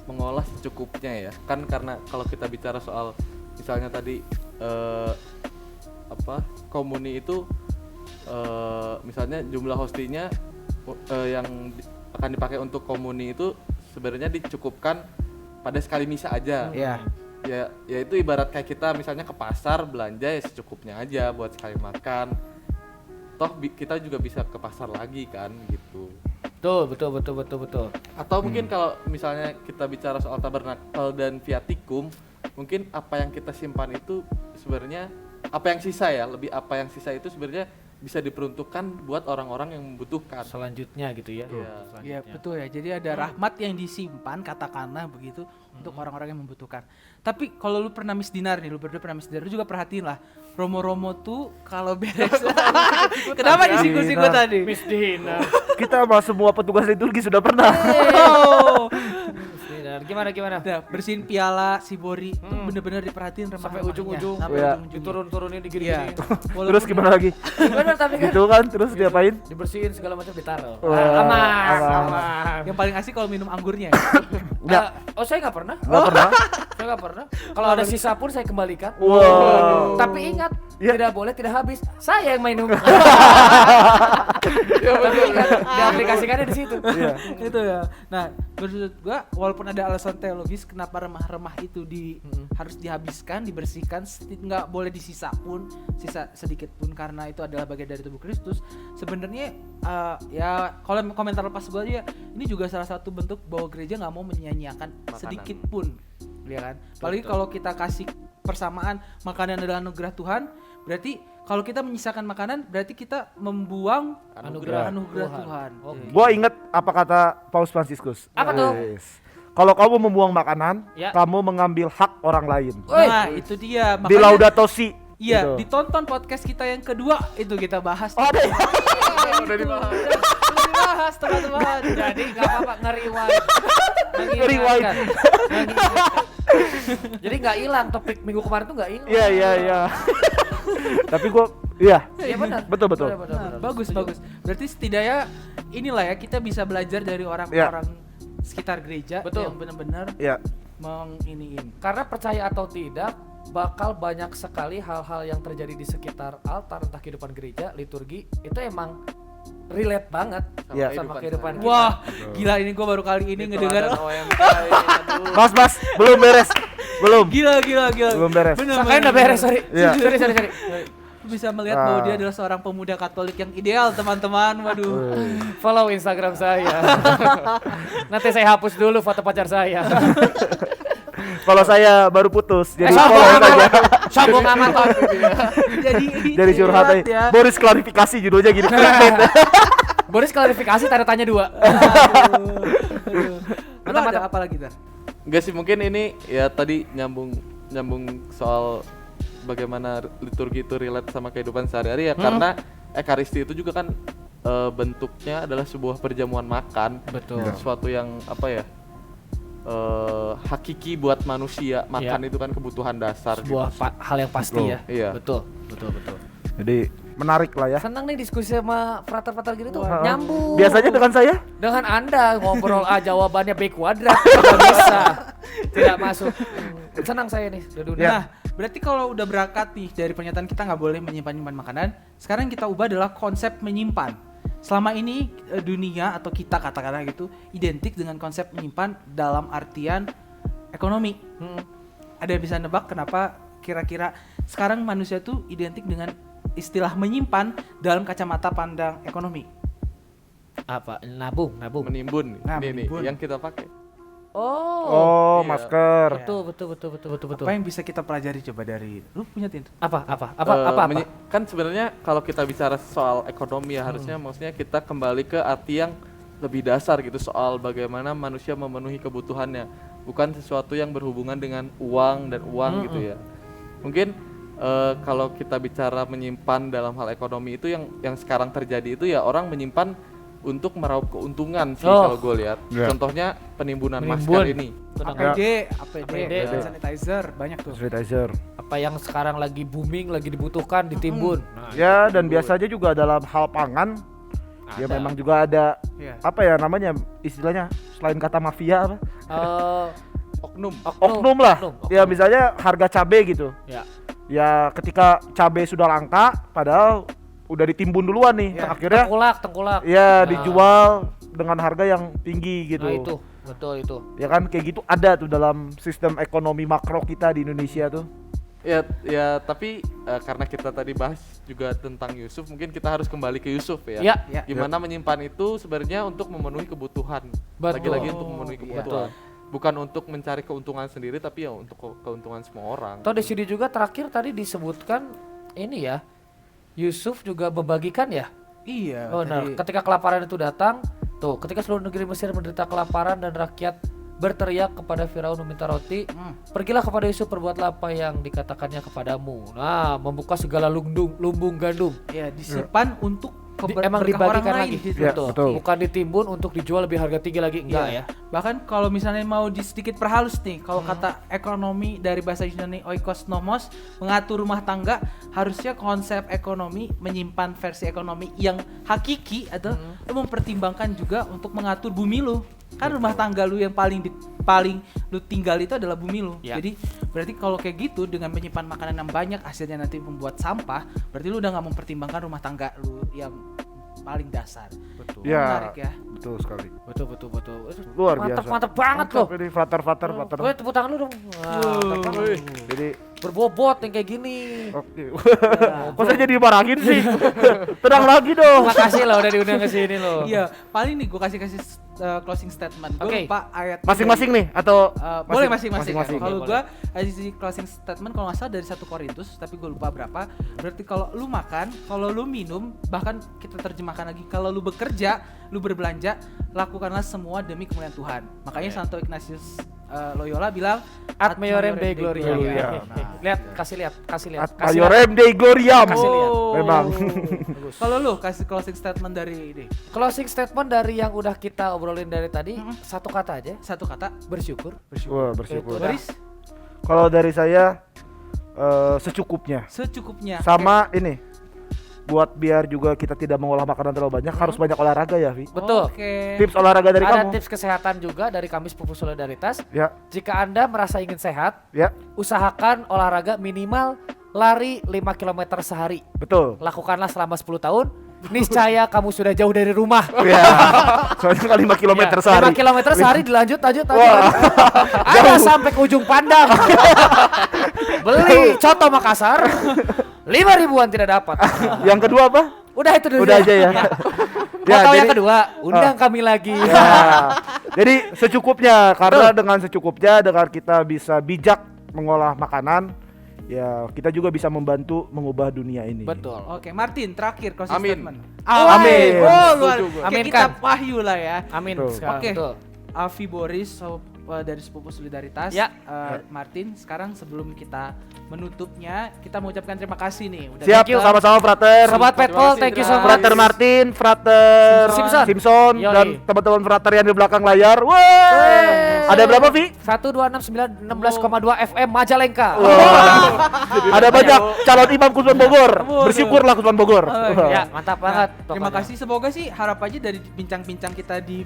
mengolah secukupnya ya. Kan karena kalau kita bicara soal misalnya tadi komuni itu misalnya jumlah hostinya yang akan dipakai untuk komuni itu sebenarnya dicukupkan pada sekali misa aja. Iya. Ya itu ibarat kayak kita misalnya ke pasar belanja ya secukupnya aja buat sekali makan. Toh kita juga bisa ke pasar lagi kan gitu. Betul. Atau mungkin kalau misalnya kita bicara soal tabernakel dan viatikum, mungkin apa yang kita simpan itu sebenarnya apa yang sisa ya, lebih apa yang sisa itu sebenarnya bisa diperuntukkan buat orang-orang yang membutuhkan. Selanjutnya gitu ya. Iya. Ya Selanjutnya. betul ya. Jadi ada rahmat yang disimpan katakanlah begitu untuk orang-orang yang membutuhkan. Tapi kalau lu pernah misdinar nih, lu berdua pernah misdinar, lu juga perhatiin lah. Romo-romo tuh kalau beres. Kenapa disinggung-singgung tadi? Misdina. Kita sama semua petugas liturgi sudah pernah. Oh. Gimana? Nah, bersihin piala si Bori tuh bener-bener diperhatiin Sampai remah-remahnya. ujung-ujung. Sampai Iya. ujung-ujungnya. Diturun-turunin, Iya. digini-gini. Terus gimana lagi? Bener tapi kan. Gitu kan, terus diapain? Dibersihin segala macam ditaruh. Wah, Aman. Yang paling asik kalau minum anggurnya ya. Enggak. Oh saya nggak pernah. Enggak pernah. Saya nggak pernah. Kalau ada sisa pun saya kembalikan. Wow. Tapi ingat, Ya. tidak boleh tidak habis. Saya yang minum. Ya, Tapi ingat, diaplikasikannya di situ. Iya. Itu ya. Nah, menurut gua walaupun ada alasan teologis kenapa remah-remah itu harus dihabiskan, dibersihkan, nggak boleh disisa pun, sisa sedikit pun karena itu adalah bagian dari tubuh Kristus. Sebenarnya ya kalau komentar lepas gua aja, ini juga salah satu bentuk bahwa gereja nggak mau menyia-nyiakan sedikit pun, ya kan? Apalagi kalau kita kasih persamaan makanan adalah anugerah Tuhan, berarti kalau kita menyisakan makanan berarti kita membuang anugerah Tuhan. Oke. Gua inget apa kata Paus Fransiskus. Apa tuh? Yes. Kalau kamu membuang makanan, Ya. kamu mengambil hak orang lain. Woi. Nah, itu dia. Di Laudato Si. Iya, Gitu. ditonton podcast kita yang kedua itu kita bahas. Oh, ada ya? Udah dibahas. Udah dibahas teman-teman. Jadi nggak apa-apa nge-rewind. Rewind. Mengingatkan. Jadi nggak hilang topik minggu kemarin tuh nggak hilang. Iya. Tapi gua iya. Iya benar. Betul. Nah, bagus. Berarti setidaknya inilah ya kita bisa belajar dari orang-orang sekitar gereja Betul. yang benar-benar Iya. menginiin. Karena percaya atau tidak, bakal banyak sekali hal-hal yang terjadi di sekitar altar, entah kehidupan gereja, liturgi, itu emang relate banget Iya. sama kehidupan kita. Wah, gila ini gua baru kali ini ngedengar. Mas, belum beres. Belum. Gila. Belum beres. Sangkain udah beres, sorry. Iya. Sorry. Lu bisa melihat bahwa dia adalah seorang pemuda Katolik yang ideal, teman-teman. Waduh. Follow Instagram saya. Nanti saya hapus dulu foto pacar saya. Kalau saya baru putus, jadi sombong follow amat. saja. Sombong amat Pak. Jadi curhat aja. ya. Boris klarifikasi judulnya gini. Boris klarifikasi tanda tanya 2. Lu ada apa lagi, Tar? Enggak sih, mungkin ini ya tadi nyambung soal bagaimana liturgi itu relate sama kehidupan sehari-hari ya, karena ekaristi itu juga kan bentuknya adalah sebuah perjamuan makan. Betul. Sesuatu yang apa ya? Hakiki buat manusia. Makan itu kan kebutuhan dasar Sebuah gitu. hal yang pasti Betul. ya. Iya. Betul. Jadi menarik lah ya. Senang nih diskusi sama frater-frater gini tuh. Wah. Nyambung. Biasanya dengan saya Dengan Anda ngobrol jawabannya B kuadrat tidak bisa. Tidak masuk. Senang saya nih di dunia. Nah, berarti kalau udah berangkat nih dari pernyataan kita nggak boleh menyimpan makanan, sekarang kita ubah adalah konsep menyimpan. Selama ini dunia atau kita katakanlah gitu identik dengan konsep menyimpan dalam artian ekonomi. Ada yang bisa nebak kenapa kira-kira sekarang manusia tuh identik dengan istilah menyimpan dalam kacamata pandang ekonomi? Apa? Nabung. Menimbun. Nah, Ini menimbun. nih yang kita pakai. Oh, Iya. masker. Betul. Apa yang bisa kita pelajari coba dari lu punya Tin? Apa? Kan sebenarnya kalau kita bicara soal ekonomi ya harusnya maksudnya kita kembali ke arti yang lebih dasar gitu, soal bagaimana manusia memenuhi kebutuhannya, bukan sesuatu yang berhubungan dengan uang dan uang gitu ya. Mungkin kalau kita bicara menyimpan dalam hal ekonomi itu yang sekarang terjadi itu ya orang menyimpan untuk meraup keuntungan sih kalau gue lihat. Ya. Contohnya penimbunan Menimbun. masker ini. APD, sanitizer banyak tuh. Sanitizer. Apa yang sekarang lagi booming, lagi dibutuhkan, ditimbun. Nah, Ya, dan biasanya juga dalam hal pangan ya Ada. memang juga ada Iya. apa ya namanya istilahnya selain kata mafia apa? Oknum. Oknum lah. Ya misalnya harga cabe gitu. Ya. Ya ketika cabe sudah langka padahal udah ditimbun duluan nih. Ya. Akhirnya Tengkulak. ya Nah. dijual dengan harga yang tinggi gitu. Nah itu, betul itu. Ya kan kayak gitu ada tuh dalam sistem ekonomi makro kita di Indonesia tuh. Ya, tapi karena kita tadi bahas juga tentang Yusuf, mungkin kita harus kembali ke Yusuf ya. Ya. Gimana menyimpan itu sebenarnya untuk memenuhi kebutuhan. Betul. Lagi-lagi untuk memenuhi Iya. kebutuhan. Bukan untuk mencari keuntungan sendiri, tapi ya untuk keuntungan semua orang. Atau di sini juga terakhir tadi disebutkan ini ya, Yusuf juga membagikan ya. Iya. Oh, nah, tadi- ketika kelaparan itu datang, tuh, ketika seluruh negeri Mesir menderita kelaparan dan rakyat berteriak kepada Firaun meminta roti, pergilah kepada Yusuf, perbuatlah apa yang dikatakannya kepadamu. Nah, membuka segala lumbung gandum. ya disimpan untuk Emang berkah orang dibagikan lain lagi, gitu. Ya, betul. betul. Bukan ditimbun untuk dijual lebih harga tinggi lagi, enggak Iya. ya. Bahkan kalau misalnya mau sedikit perhalus nih, kalau kata ekonomi dari bahasa Yunani oikos nomos, mengatur rumah tangga, harusnya konsep ekonomi menyimpan versi ekonomi yang hakiki atau lu mempertimbangkan juga untuk mengatur bumi lu. Kan rumah tangga lu yang paling lu tinggal itu adalah bumi lu. Ya. Jadi berarti kalau kayak gitu dengan menyimpan makanan yang banyak hasilnya nanti membuat sampah, berarti lu udah nggak mempertimbangkan rumah tangga lu yang paling dasar. Betul. Ya, Menarik ya. betul sekali. Betul. Itu Luar mantap, biasa. mantap banget loh. Ini Frater. Gue tepuk tangan lu dong. Wah, Jadi berbobot yang kayak gini. oke. Kok saya jadi dimarahin sih? Tenang lagi dong. Makasih loh udah diundang ke sini loh. Iya, paling nih gue kasih closing statement. Gue Oke. lupa ayat Masing-masing nih atau boleh masing-masing. masing-masing. Kalau Boleh. gue kasih closing statement kalau nggak salah dari 1 Korintus, tapi gue lupa berapa. Berarti kalau lu makan, kalau lu minum, bahkan kita terjemahkan lagi, kalau lu bekerja, lu berbelanja, lakukanlah semua demi kemuliaan Tuhan. Makanya Santo Ignatius Loyola bilang Ad maiorem Dei Gloria. Gloria. Nah, Lihat, kasih lihat. Ad maiorem Dei Gloriam. Kasih lihat. Memang. Kalau lu kasih closing statement dari ini, Closing statement dari yang udah kita obrolin dari tadi, satu kata aja, satu kata, bersyukur. Wah, bersyukur. Itu Boris, Kalau dari saya secukupnya. secukupnya. Sama ini buat biar juga kita tidak mengolah makanan terlalu banyak, harus banyak olahraga ya, Vi. Betul. Oke. Tips olahraga dari Ada kamu. tips kesehatan juga dari kami Sepupu Solidaritas. Ya, Jika Anda merasa ingin sehat, ya, usahakan olahraga minimal lari 5 km sehari. betul. Lakukanlah selama 10 tahun. Niscaya kamu sudah jauh dari rumah. Ya. Soalnya kan 5 km Ya, sehari. 5 km sehari dilanjut. Wah. Ada sampai ke ujung pandang. Beli coto Makassar 5.000-an tidak dapat. Yang kedua apa? Udah itu dulu. Udah aja ya. Mau tahu yang kedua? Undang kami lagi. Ya. Jadi secukupnya, karena dengan secukupnya, dengan kita bisa bijak mengolah makanan, ya kita juga bisa membantu mengubah dunia ini. Betul. Oke, Martin terakhir closing Amin. statement. Amin. Oh, luar. Setuju gua. Kayak Aminkan. kitab wahyu lah ya. Amin. Betul. Sekarang, Oke. betul. Avi Boris dari Sepupu Solidaritas. Ya. Martin, sekarang sebelum kita menutupnya, kita mengucapkan terima kasih nih. Udah Siap, Thank you. sama-sama Frater. Sobat Terima Petpol, kasih, thank you so terima much. Frater Martin, Frater Simpson. Yoi. dan teman-teman Frater yang di belakang layar. Wah. Ada berapa, Vi? 12696,2 FM Majalengka. Ada banyak calon imam Kusman Bogor. Waduh. Bersyukurlah Kusman Bogor. Ya, mantap banget. Terima pokoknya. kasih. Semoga sih harap aja dari bincang-bincang kita di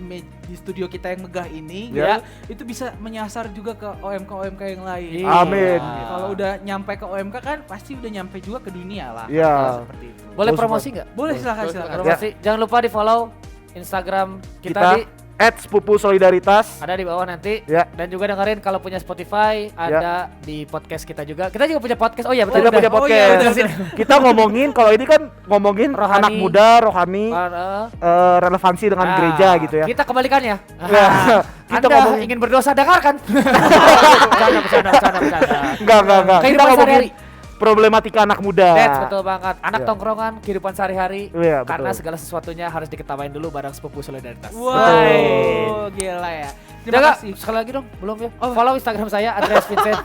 studio kita yang megah ini, Ya. itu bisa menyasar juga ke OMK yang lain. Iya. Amin. Kalau udah nyampe ke OMK kan pasti udah nyampe juga ke dunia lah. Iya. Seperti itu. Boleh Terus, promosi nggak? Boleh silakan. Promosi. Jangan lupa di follow Instagram kita, di @sepupu solidaritas. ada di bawah nanti. Ya. Dan juga dengerin kalau punya Spotify ada di podcast kita juga. Kita juga punya podcast. Oh iya betul. Kita punya Oh podcast. iya, betul. Kita ngomongin kalau ini kan ngomongin Rohani. anak muda, rohani, relevansi dengan gereja gitu ya. Kita kebalikannya. Ya, kita Anda ngomongin ingin berdosa dengarkan. Bercanda. enggak. Kita Kehidupan ngomongin sehari-hari. problematika anak muda. That's betul banget. Anak Ya. tongkrongan, kehidupan sehari-hari. Iya, betul. Karena segala sesuatunya harus diketawain dulu bareng Sepupu Solidaritas. Wow, gila ya. Terima Jaga, kasih. sekali lagi dong, belum ya? Follow Instagram saya, Andreas Vincent.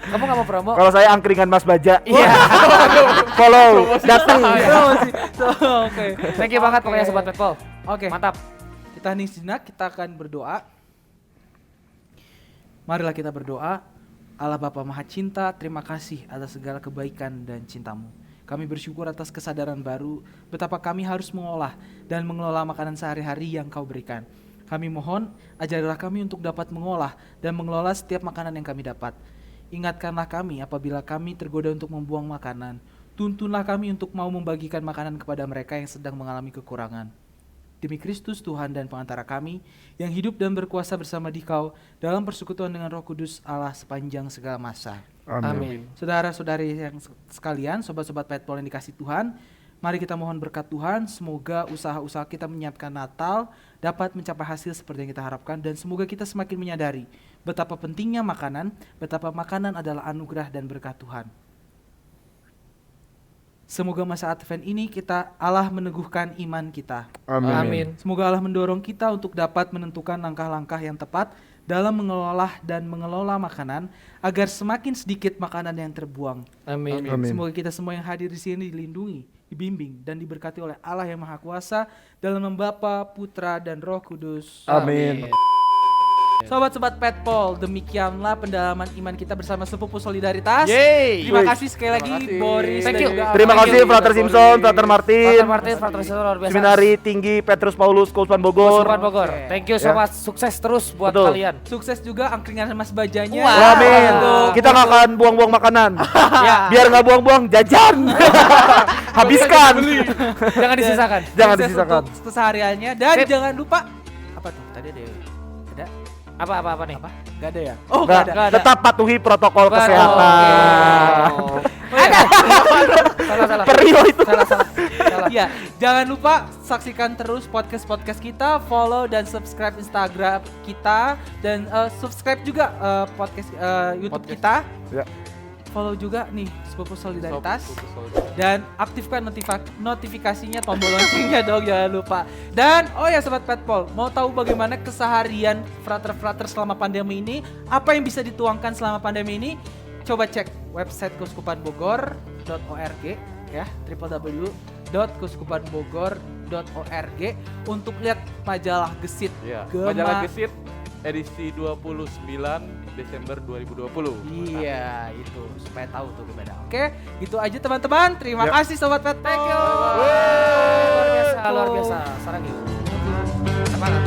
Kamu gak mau promo? Kalau saya angkringan Mas Baja. Iya. Follow, datang. Oke. Thank you banget pokoknya Sobat Petpol. Oke. Mantap. Kita hening sejenak, kita akan berdoa. Marilah kita berdoa. Allah Bapa Maha Cinta, terima kasih atas segala kebaikan dan cintamu. Kami bersyukur atas kesadaran baru betapa kami harus mengolah dan mengelola makanan sehari-hari yang Kau berikan. Kami mohon, ajarilah kami untuk dapat mengolah dan mengelola setiap makanan yang kami dapat. Ingatkanlah kami apabila kami tergoda untuk membuang makanan. Tuntunlah kami untuk mau membagikan makanan kepada mereka yang sedang mengalami kekurangan. Demi Kristus Tuhan dan pengantara kami, yang hidup dan berkuasa bersama Dikau dalam persekutuan dengan Roh Kudus Allah sepanjang segala masa. Amin. Saudara-saudari yang sekalian, sobat-sobat Petpol yang dikasih Tuhan, mari kita mohon berkat Tuhan, semoga usaha-usaha kita menyiapkan Natal dapat mencapai hasil seperti yang kita harapkan, dan semoga kita semakin menyadari betapa pentingnya makanan, betapa makanan adalah anugerah dan berkat Tuhan. Semoga masa Advent ini Allah meneguhkan iman kita. Amin. Semoga Allah mendorong kita untuk dapat menentukan langkah-langkah yang tepat dalam mengelola makanan agar semakin sedikit makanan yang terbuang. Amin. Amin. Semoga kita semua yang hadir di sini dilindungi, dibimbing dan diberkati oleh Allah yang Maha Kuasa dalam nama Bapa, Putra dan Roh Kudus. Amin. Sobat-sobat Petpol, demikianlah pendalaman iman kita bersama Sepupu Solidaritas. Yeay. Terima kasih sekali lagi Terima kasih. Boris. Thank dan you. juga Terima Alvin. kasih Frater Simpson, Frater Martin, Frater Simpson luar biasa. Seminari Tinggi Petrus Paulus Keuskupan Bogor. Bogor. Oke. Thank you so Ya. much. Sukses terus buat Betul. kalian. Sukses juga angkringan Mas Bajanya. Wah. Amin. Untuk- Kita nggak akan buang-buang makanan. Ya. Biar nggak buang-buang, jajan. Habiskan. Jangan disisakan. Jangan sukses disisakan. untuk kesehariannya dan Sip. jangan lupa apa tuh? Tadi ada Apa nih? apa? Gak ada ya? Oh, Nggak, gak ada. tetap patuhi protokol Betul. kesehatan. Oh. Ada. Salah. Perio itu. Salah. Iya, jangan lupa saksikan terus podcast kita, follow dan subscribe Instagram kita, dan subscribe juga podcast YouTube kita. Ya. Follow juga nih Sepupu Solidaritas. Sepupu Solidaritas. Dan aktifkan notifikasinya, tombol loncengnya dong, jangan lupa. Dan oh ya Sobat Petpol, mau tahu bagaimana keseharian frater-frater selama pandemi ini? Apa yang bisa dituangkan selama pandemi ini? Coba cek website keuskupanbogor.org ya, www.keuskupanbogor.org untuk lihat majalah gesit. Iya, Gema- majalah Gesit edisi 29 Desember 2020. Iya, itu supaya tahu tuh gimana. Oke, gitu aja teman-teman. Terima Ya. kasih Sobat Petpol. Thank you. Luar biasa. Sarang yuk. Semangat.